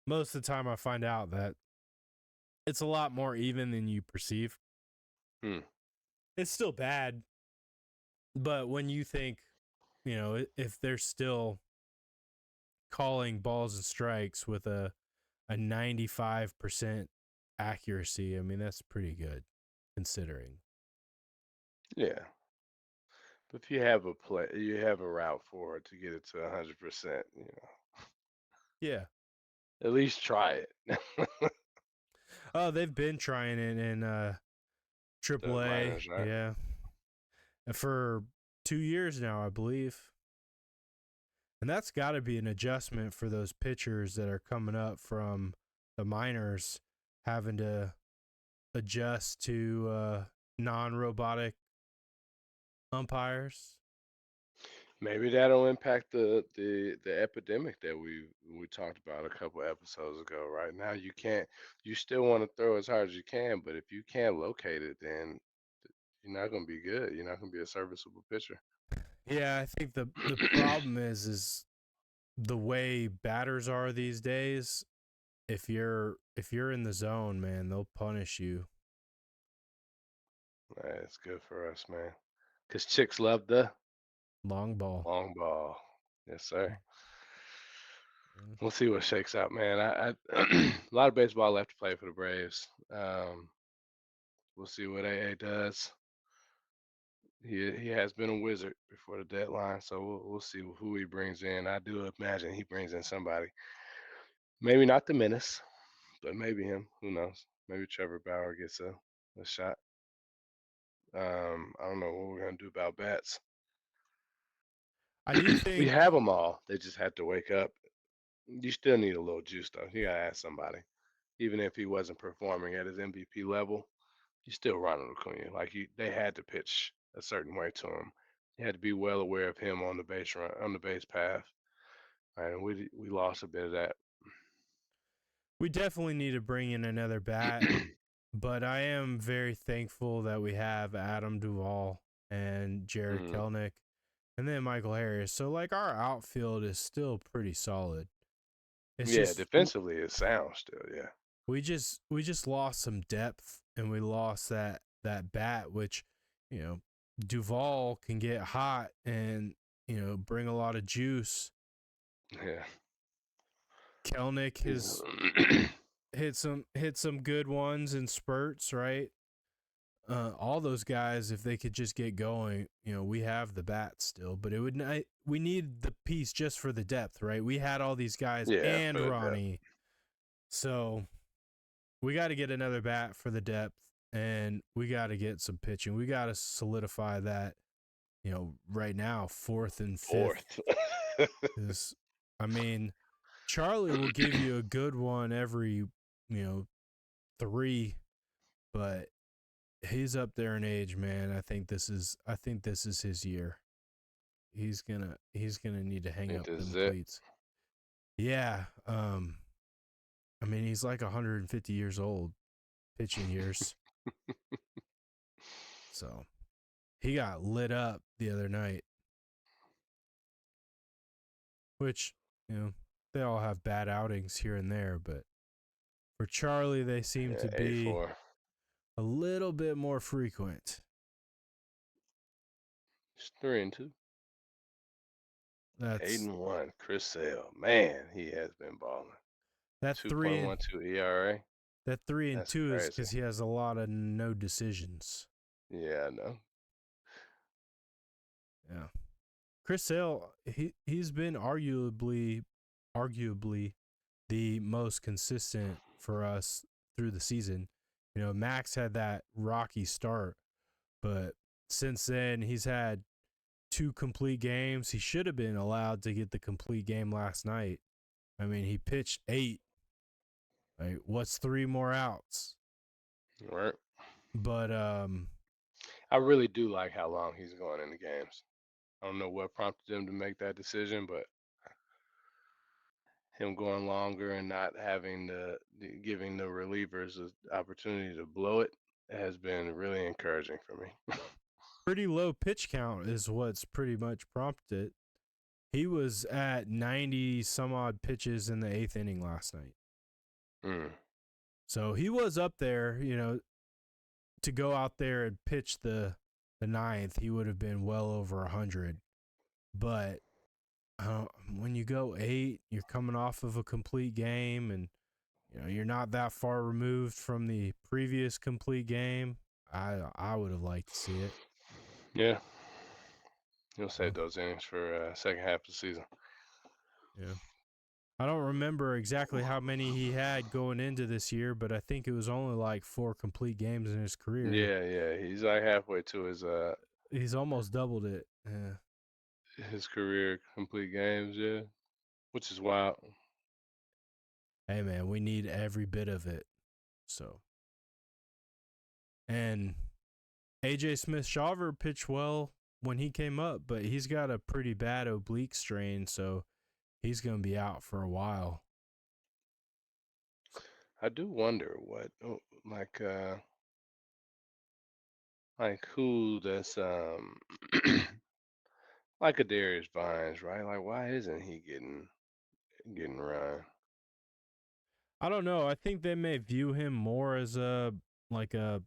Most of the time, I find out that it's a lot more even than you perceive.
Hmm.
It's still bad, but when you think, if they're still calling balls and strikes with a 95% accuracy, I mean, that's pretty good considering.
Yeah. But if you have a play, you have a route for it to get it to 100%.
Yeah.
At least try it.
Oh, they've been trying it in
The
AAA.
minors, right?
Yeah. For 2 years now, I believe. And that's got to be an adjustment for those pitchers that are coming up from the minors, having to adjust to non robotic umpires.
Maybe that'll impact the epidemic that we talked about a couple episodes ago. Right now, you still want to throw as hard as you can, but if you can't locate it, then you're not gonna be good. You're not gonna be a serviceable pitcher.
Yeah, I think the problem is the way batters are these days. If you're in the zone, man, they'll punish you.
It's good for us, man. Cause chicks love the
Long ball.
long ball. Yes, sir.
Yeah.
We'll see what shakes out, man. I a lot of baseball left to play for the Braves. We'll see what AA does. He has been a wizard before the deadline, so we'll see who he brings in. I do imagine he brings in somebody. Maybe not the menace, but maybe him. Who knows? Maybe Trevor Bauer gets a shot. I don't know what we're gonna do about bats.
I do
We
think
have them all. They just have to wake up. You still need a little juice, though. You gotta ask somebody. Even if he wasn't performing at his MVP level, you still Ronald Acuna. Like they had to pitch a certain way to him. You had to be well aware of him on the base run, on the base path. And we lost a bit of that.
we definitely need to bring in another bat, but I am very thankful that we have Adam Duvall and Jared
Mhm.
Kelnick and then Michael Harris. So like our outfield is still pretty solid. It's
Yeah,
just
defensively it sounds still. Yeah,
we just lost some depth and we lost that bat, which you know Duvall can get hot and bring a lot of juice.
yeah.
Kelnick
He's
has hit some good ones in spurts, right? All those guys, if they could just get going, we have the bat still, but it would not, we need the piece just for the depth, right? We had all these guys
yeah
and
for the depth.
Ronnie, so we got to get another bat for the depth, and we got to get some pitching. We got to solidify that, right now, fourth and fifth
Fourth.
is, I mean, Charlie will give you a good one every, three, but he's up there in age, man. I think this is his year. He's gonna need to hang
Think
up
this is
them
it.
cleats. Yeah. I mean, he's like 150 years old, pitching years. So he got lit up the other night, which, they all have bad outings here and there, but for Charlie, they seem
Yeah,
to
eight
be
four.
a little bit more frequent.
It's 3-2. Eight
That's
and one. Chris Sale. Man, he has been balling.
that three and
2.12 ERA.
that three and
That's
two is
crazy.
because he has a lot of no decisions.
Yeah, I know.
Yeah. Chris Sale, he's been arguably the most consistent for us through the season. Max had that rocky start, but since then he's had two complete games. He should have been allowed to get the complete game last night. I mean, he pitched 8. Like, what's 3 more outs?
All right.
But
I really do like how long he's going in the games. I don't know what prompted him to make that decision, but him going longer and not having giving the relievers the opportunity to blow it has been really encouraging for me.
pretty low pitch count is what's pretty much prompted it. He was at 90 some odd pitches in the 8th inning last night.
Mm.
So he was up there, to go out there and pitch the ninth, he would have been well over 100. But when you go 8, you're coming off of a complete game, and you're not that far removed from the previous complete game. I would have liked to see it.
Yeah, he'll
Uh,
save those innings for second half of the season.
yeah. I don't remember exactly how many he had going into this year, but I think it was only like 4 complete games in his career.
Yeah, yeah, he's like halfway to
He's almost doubled it. Yeah.
his career complete games. Yeah, which is wild.
Hey man, we need every bit of it. So, and AJ Smith Shawver pitched well when he came up, but he's got a pretty bad oblique strain, so he's going to be out for a while.
I do wonder like who that's like a Darius Vines, right? Like why isn't he getting run?
I don't know. I think they may view him more as a like a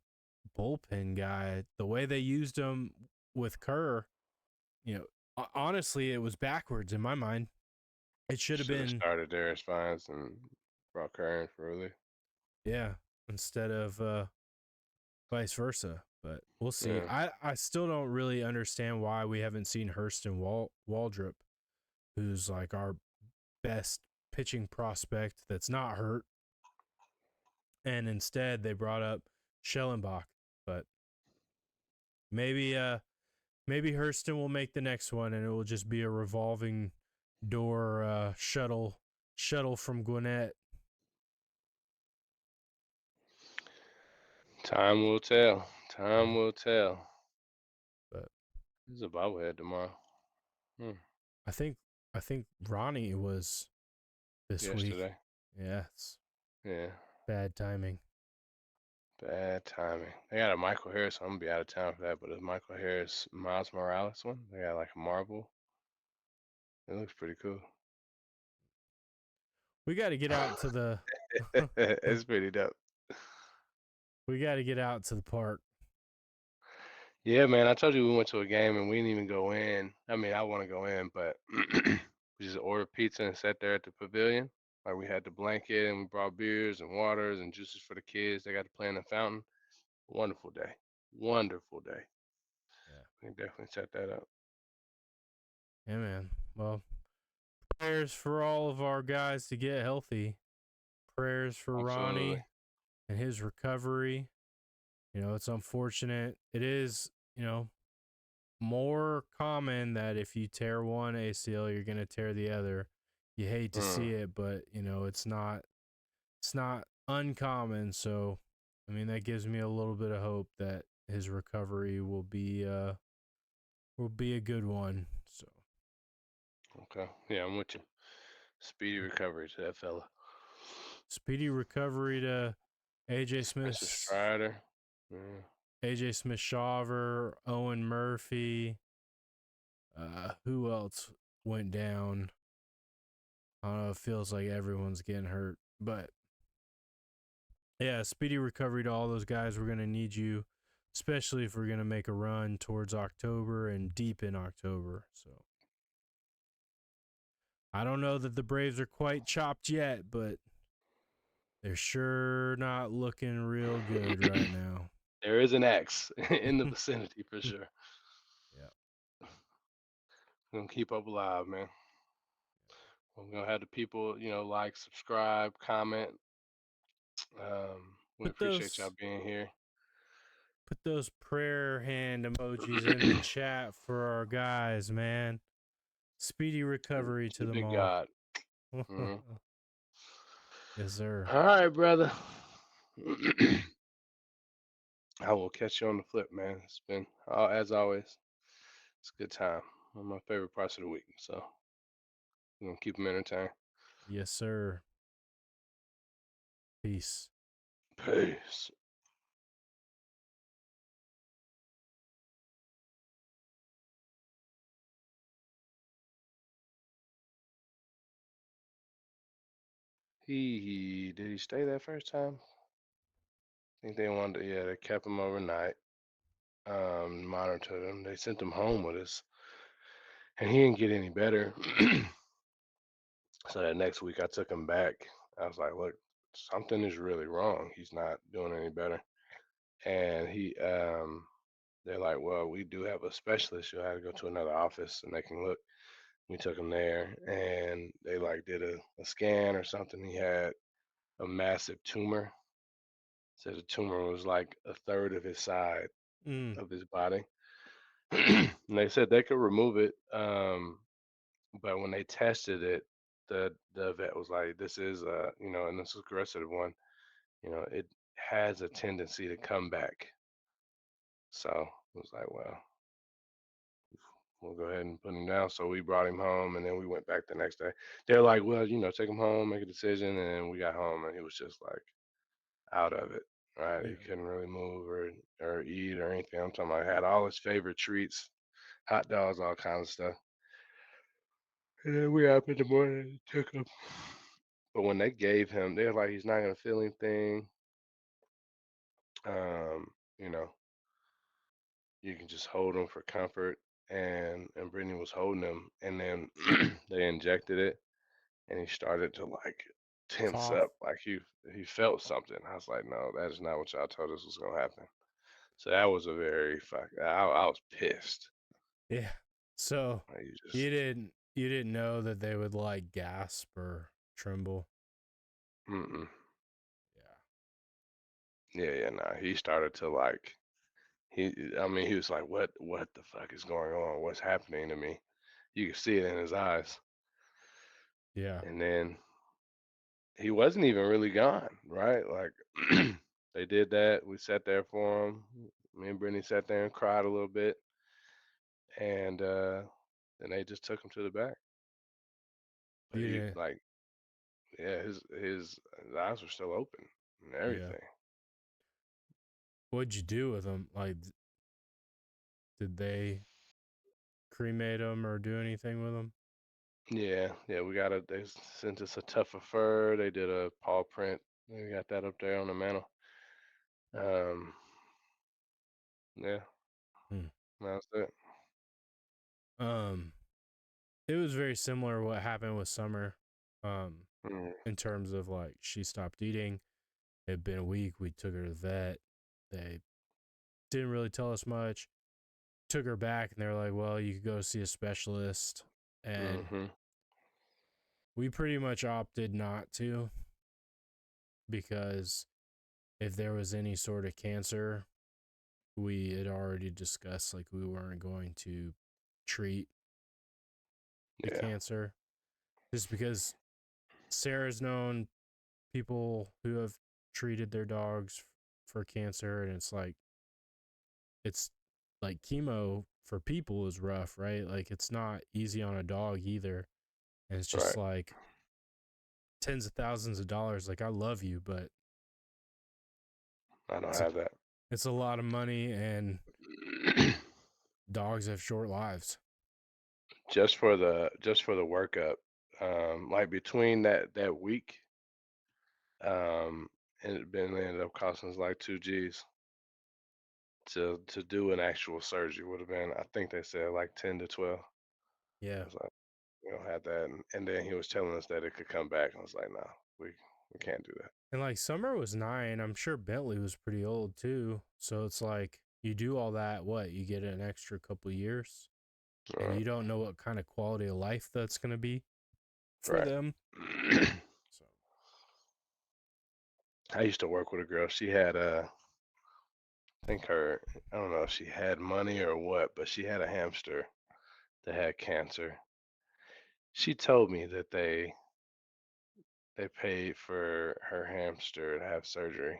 bullpen guy. The way they used him with Kerr, you know, honestly, it was backwards in my mind. It should have
Should have
been,
started Darius Vines and brought Curran for really.
yeah, instead of vice versa. But we'll see.
Yeah.
I still don't really understand why we haven't seen Hurston Waldrop, who's like our best pitching prospect that's not hurt, and instead they brought up Schellenbach. But maybe maybe Hurston will make the next one, and it will just be a revolving door shuttle from Gwinnett.
Time will tell.
Yeah,
Time will tell.
but
There's a bobblehead tomorrow. Hmm.
I think I think Ronnie was this week.
Yesterday.
Yeah, it's
Yeah.
bad timing.
Bad timing. They got a Michael Harris. I'm gonna be out of town for that, but it's Michael Harris Miles Morales one. They got like a marble. It looks pretty cool.
We got to get out to the
It's pretty dope.
we got to get out to the park.
Yeah, man. I told you we went to a game and we didn't even go in. I mean, I want to go in, but we just ordered pizza and sat there at the pavilion. Like we had the blanket and we brought beers and waters and juices for the kids. They got to play in the fountain. Wonderful day. Wonderful day.
Yeah.
We definitely set that up.
Yeah, man. Well, prayers for all of our guys to get healthy. Prayers for
Absolutely.
Ronnie and his recovery. It's unfortunate. It is, more common that if you tear one ACL, you're going to tear the other. You hate to
Mm,
see it, but, it's not uncommon, so I mean that gives me a little bit of hope that his recovery will be a good one. So,
okay. Yeah, I'm with you. Speedy recovery to that fella.
speedy recovery to AJ
Spencer
Smith,
Strider. Yeah.
AJ Smith Shaver, Owen Murphy. Who else went down? I don't know. It feels like everyone's getting hurt, but yeah, speedy recovery to all those guys. We're gonna need you, especially if we're gonna make a run towards October and deep in October. So I don't know that the Braves are quite chopped yet, but they're sure not looking real good right now.
There is an X in the vicinity for sure.
Yeah.
Gonna keep up alive, man. I'm gonna have the people, like, subscribe, comment. We
Put
appreciate y'all
those
being here.
put those prayer hand emojis in the chat for our guys, man. Speedy recovery
To
to
the
them
big
all.
God. Hmm.
Yes, sir.
All right, brother. I will catch you on the flip, man. It's been, as always, it's a good time. One of my favorite parts of the week. So we're gonna keep them entertained.
Yes, sir. Peace.
Peace. He did he stay that first time? I think they wanted to, yeah, they kept him overnight. Monitored him. They sent him home with us, and he didn't get any better. So that next week, I took him back. I was like, "Look, something is really wrong. He's not doing any better." And they're like, "Well, we do have a specialist. You'll have to go to another office, and they can look." We took him there, and they like did a scan or something. He had a massive tumor. Said the tumor was like a third of his side
Mm.
of his body. And they said they could remove it, but when they tested it, the vet was like, "This is and this is aggressive one. It has a tendency to come back." So it was like, well, we'll go ahead and put him down. So we brought him home, and then we went back the next day. They're like, well, take him home, make a decision, and we got home, and he was just like out of it. Right, he
Yeah.
couldn't really move or eat or anything. I'm talking about had all his favorite treats, hot dogs, all kinds of stuff. And then we up in the morning and took him. But when they gave him, they're like, he's not gonna feel anything. Um, you know, you can just hold him for comfort. And Brittany was holding him, and then they injected it, and he started to like tense
Cough.
up, like he felt something. I was like, no, that is not what y'all told us was gonna happen. So that was a very fuck. I was pissed.
Yeah. So
Like, you
you
just,
didn't know that they would like gasp or tremble.
mm-mm.
Yeah.
Yeah, yeah, nah. He started to like, I mean, he was like, what the fuck is going on? What's happening to me? You could see it in his eyes.
Yeah.
And then he wasn't even really gone, right? Like, they did that. We sat there for him. Me and Brittany sat there and cried a little bit, and then they just took him to the back. But
You
he
didn't.
like, yeah, his eyes were still open and
Yeah.
everything.
What'd you do with them? Like, did they cremate them or do anything with them?
Yeah, yeah, they sent us a tougher fur. They did a paw print. They got that up there on the mantle. Um, yeah,
Hmm.
that's it.
Um, it was very similar what happened with Summer. Um,
Mm,
in terms of like she stopped eating. It had been a week. We took her to the vet. They didn't really tell us much. Took her back, and they were like, "Well, you could go see a specialist." And
mm-hmm.
we pretty much opted not to because if there was any sort of cancer, we had already discussed like we weren't going to treat the
Yeah,
cancer just because Sarah's known people who have treated their dogs for cancer, and it's like chemo for people is rough, right? Like it's not easy on a dog either. And it's just
right.
like tens of thousands of dollars. Like I love you, but
I don't
it's a,
have that.
it's a lot of money, and dogs have short lives.
Just for the workup, like between that week, um, it been ended up costing us like 2 G's to do an actual surgery. Would have been, I think they said like 10 to 12. I
Yeah.
was like, we don't have that, and then he was telling us that it could come back. I was like, no, we can't do that.
And like Summer was 9. I'm sure Bentley was pretty old too. So it's like you do all that, what? You get an extra couple years, and
Right,
you don't know what kind of quality of life that's going to be for
right.
them. So,
I used to work with a girl. She had I think I don't know if she had money or what, but she had a hamster that had cancer. She told me that they paid for her hamster to have surgery.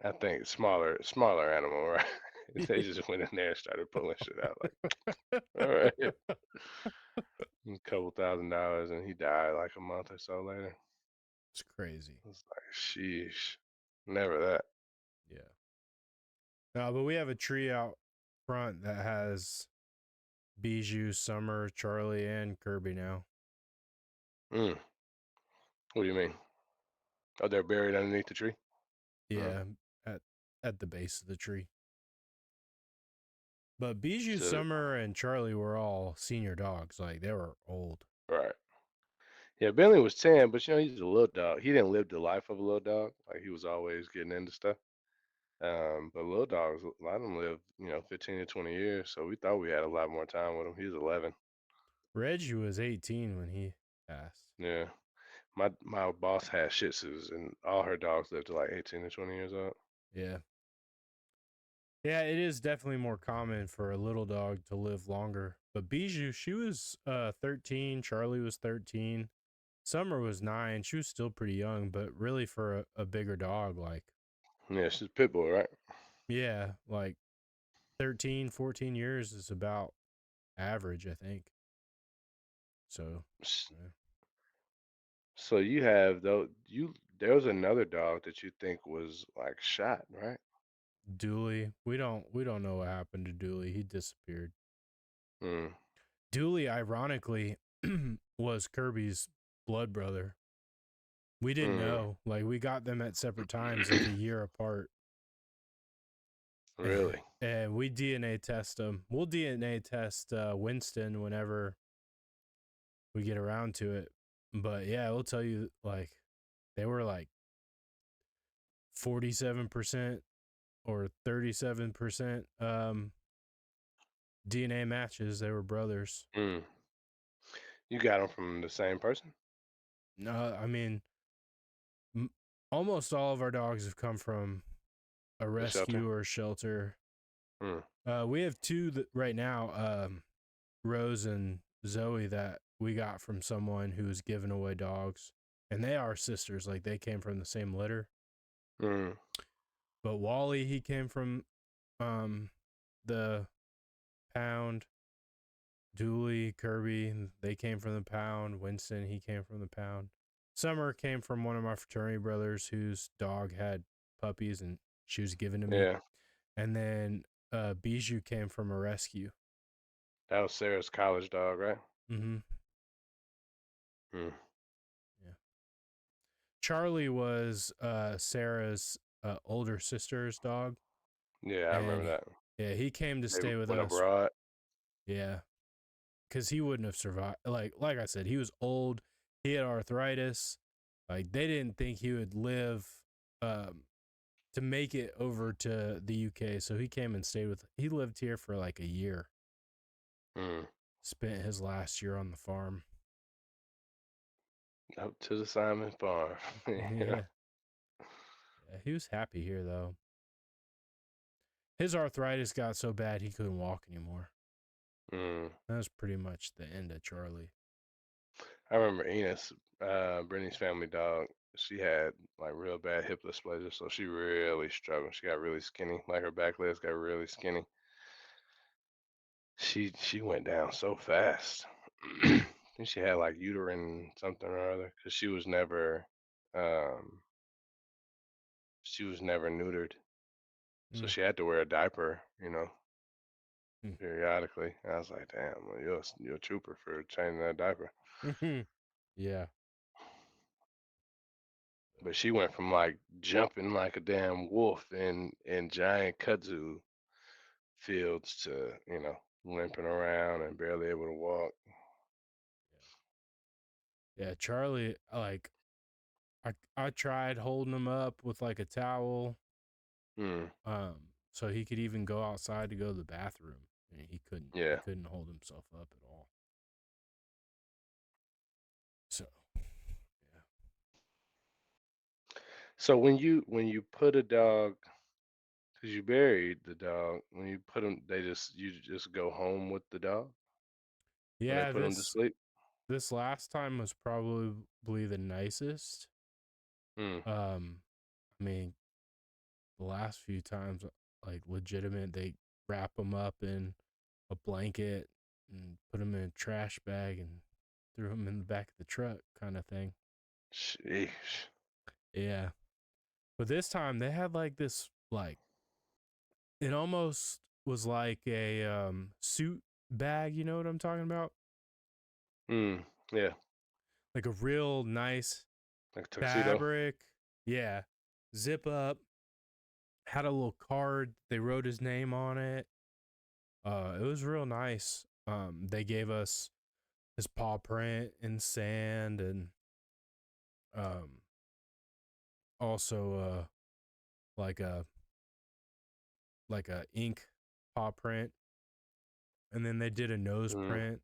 I think smaller animal, right? They just went in there and started pulling shit out like, all right, a couple $1,000, and he died like a month or so later.
it's crazy.
It's like, sheesh, never that.
Yeah. No, but we have a tree out front that has Bijou, Summer, Charlie, and Kirby now.
Mm, what do you mean? Oh, they're buried underneath the tree? Mm.
Yeah, at at the base of the tree. But Bijou,
So,
Summer, and Charlie were all senior dogs. Like they were old.
right. Yeah, Bentley was 10, but he's a little dog. He didn't live the life of a little dog. Like he was always getting into stuff. But little dogs, a lot of them live, 15 to 20 years. So we thought we had a lot more time with him. He's 11.
Reggie was 18 when he passed.
Yeah. My boss had Shih Tzus, and all her dogs lived to like 18 to 20 years old.
Yeah. Yeah, it is definitely more common for a little dog to live longer. But Bijou, she was 13. Charlie was 13. Summer was 9. She was still pretty young, but really for a bigger dog, like,
Yeah, she's a pit bull, right?
yeah, like 13, 14 years is about average, I think. So,
S-
yeah.
So you have though you there was another dog that you think was like shot, right?
Dooley, we don't know what happened to Dooley. He disappeared.
Mm,
Dooley, ironically, was Kirby's blood brother. We didn't
mm.
know. Like we got them at separate times, like a year apart.
Really?
And we DNA test them. We'll DNA test Winston whenever we get around to it. But yeah, we'll tell you like they were like 47% or 37% DNA matches. They were brothers.
Mm. You got them from the same person?
I mean, m- almost all of our dogs have come from a
The shelter?
rescue or a shelter.
Mm.
We have two that right now, Rose and Zoe, that we got from someone who was giving away dogs, and they are sisters. Like they came from the same litter.
Mm.
But Wally, he came from um the pound. Dooley, Kirby, they came from the pound. Winston, he came from the pound. Summer came from one of my fraternity brothers whose dog had puppies and she was given to me.
Yeah.
And then Bijou came from a rescue.
That was Sarah's college dog, right?
Mm-hmm.
Mm.
Yeah. Charlie was Sarah's older sister's dog,
Yeah, I remember
and
that.
yeah, he came to
They
stay with
went
us.
abroad.
Yeah, because he wouldn't have survived. Like I said, he was old. He had arthritis. Like they didn't think he would live um, to make it over to the UK. So he came and stayed with. He lived here for like a year.
Mm.
Spent his last year on the farm.
Up to the Simon Farm. Yeah.
Yeah, yeah. He was happy here though. His arthritis got so bad he couldn't walk anymore.
Mm.
That was pretty much the end of Charlie.
I remember Enos, Brittany's family dog. She had like real bad hip dysplasia, so she really struggled. She got really skinny, like her back legs got really skinny. She went down so fast. I think she had like uterine something or other because um, she was never neutered, so
Mm.
she had to wear a diaper,
Mm.
periodically. I was like, damn, well, you're a trooper for changing that diaper.
Yeah.
But she went from like jumping like a damn wolf in giant kudzu fields to, limping around and barely able to walk.
Yeah, Charlie, like I tried holding him up with like a towel,
Hmm.
so he could even go outside to go to the bathroom. And he couldn't. He
Yeah.
couldn't hold himself up at all. So, yeah.
So when you put a dog, because you buried the dog, when you put them, you just go home with the dog when they
Yeah,
put him to sleep.
this last time was probably the nicest.
Hmm.
Um, I mean, the last few times, like legitimate, they wrap him up in a blanket and put him in a trash bag and threw him in the back of the truck, kind of thing.
Sheesh.
Yeah. But this time they had like this like it almost was like a suit bag, you know what I'm talking about?
Hmm. Yeah.
Like a real nice
Like a tuxedo.
fabric. Yeah. Zip up. Had a little card. They wrote his name on it. It was real nice. They gave us his paw print in sand and um also like a ink paw print, and then they did a nose
Hmm.
print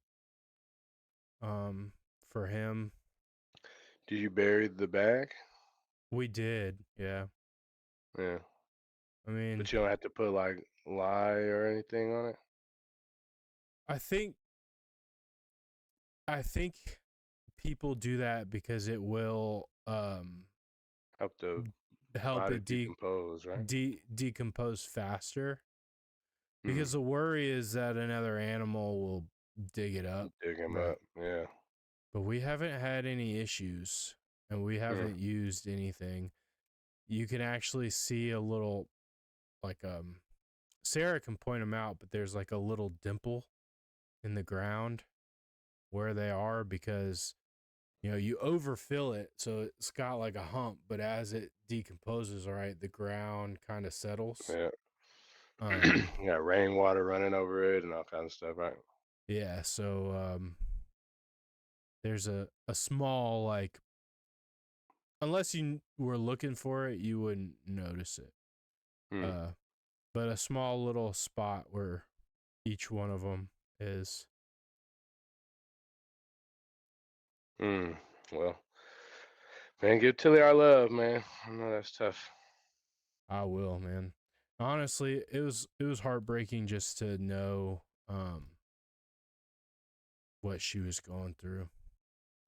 um for him.
Do you bury the bag?
We did, yeah.
Yeah.
I mean,
But you don't have to put like lye or anything on it.
I think I think people do that because it will
Help the
help
body
it
decompose, right?
decompose faster.
Mm.
because the worry is that another animal will dig it up,
Dig him
right?
up. Yeah.
But we haven't had any issues and we
Mm.
haven't used anything. You can actually see a little, like, Sarah can point them out, but there's like a little dimple in the ground where they are because you overfill it, so it's got like a hump, but as it decomposes, all right, the ground kind of settles.
Yeah.
Um,
You got rainwater running over it and all kinds of stuff, right?
yeah, so there's a small, like, unless you were looking for it, you wouldn't notice it.
Mm.
Uh, but a small little spot where each one of them is.
Mm. Well, man, give Tilly our love, man. I know that's tough.
I will, man. Honestly, it was heartbreaking just to know what she was going through.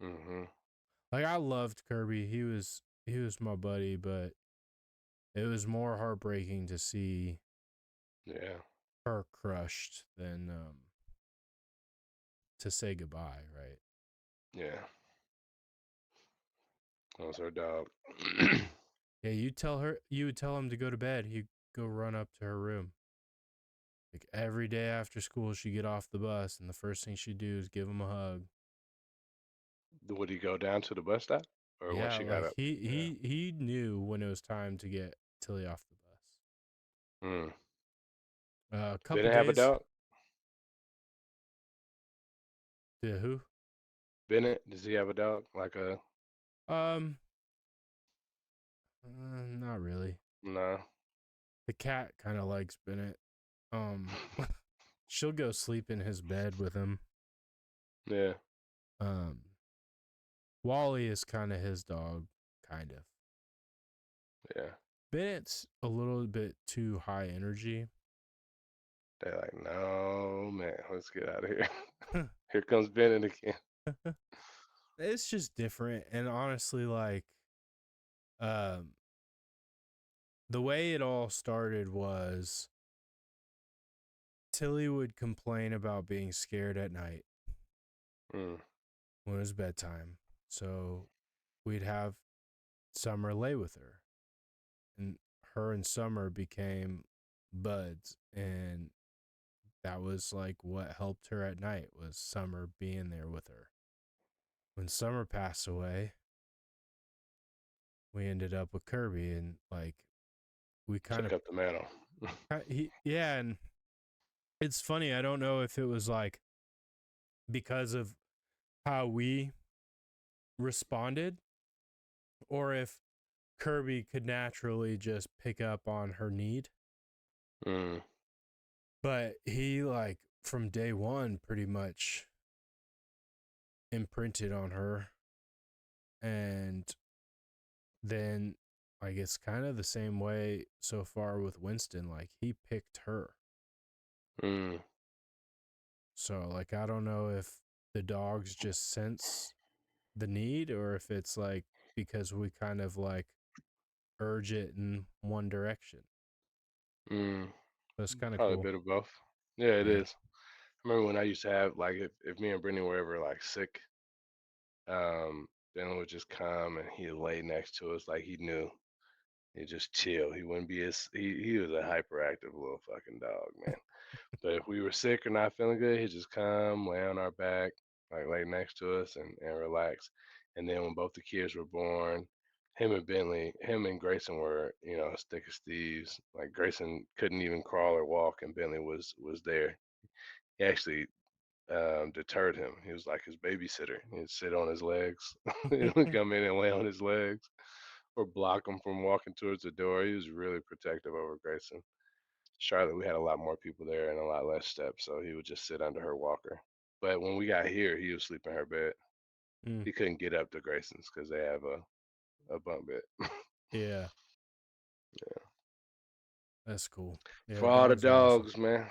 Mm-hmm.
Like, I loved Kirby. He was my buddy, but it was more heartbreaking to see
Yeah.
her crushed than to say goodbye, right?
Yeah. That was her dog.
Yeah, you would tell him to go to bed. He'd go run up to her room. Like, every day after school, she'd get off the bus, and the first thing she'd do is give him a hug.
Would he go down to the bus stop? Or once
Yeah,
she got
like
up? Yeah.
he knew when it was time to get Tilly off the bus.
Mm.
A couple
Bennett have a
days.
dog?
To who?
Bennett, does he have a dog? Like a
Um, not really.
no.
The cat kind of likes Bennett. Um, she'll go sleep in his bed with him.
Yeah.
Um, Wally is kind of his dog, kind of.
Yeah.
Bennett's a little bit too high energy.
They're like, no, man, let's get out of here. Here comes Bennett again.
It's just different, and honestly, like, um, the way it all started was Tilly would complain about being scared at night
Mm.
when it was bedtime. So we'd have Summer lay with her, and her and Summer became buds, and that was like what helped her at night was Summer being there with her. When Summer passed away, we ended up with Kirby, and like we kind
Took
of
up the mantle.
yeah, and it's funny. I don't know if it was like because of how we responded or if Kirby could naturally just pick up on her need.
Mm.
But he, like, from day one, pretty much imprinted on her. And then, like, it's kind of the same way so far with Winston. Like, he picked her.
Mm.
So, like, I don't know if the dogs just sense the need or if it's like because we kind of like urge it in one direction.
Mm.
So it's kind of
Probably a
cool.
bit of both. Yeah, it
Yeah.
is. I remember when I used to have like if me and Brittany were ever like sick, Dylan would just come and he'd lay next to us like he knew. He'd just chill. He wouldn't be as he was a hyperactive little fucking dog, man. But if we were sick or not feeling good, he'd just come, lay on our back, like lay next to us and relax. And then when both the kids were born, him and Grayson were, as thick as thieves. Like Grayson couldn't even crawl or walk, and Bentley was there. He actually deterred him. He was like his babysitter. He'd sit on his legs. He would come in and lay on his legs or block him from walking towards the door. He was really protective over Grayson. Charlotte, we had a lot more people there and a lot less steps, so he would just sit under her walker. But when we got here, he would sleep in her bed.
Mm,
He couldn't get up to Grayson's because they have a bunk bed.
yeah. That's cool. Yeah.
For all the
Dogs are awesome.
dogs, man.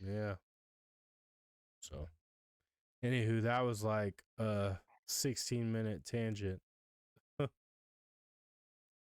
Yeah. So, anywho, that was like a 16-minute tangent.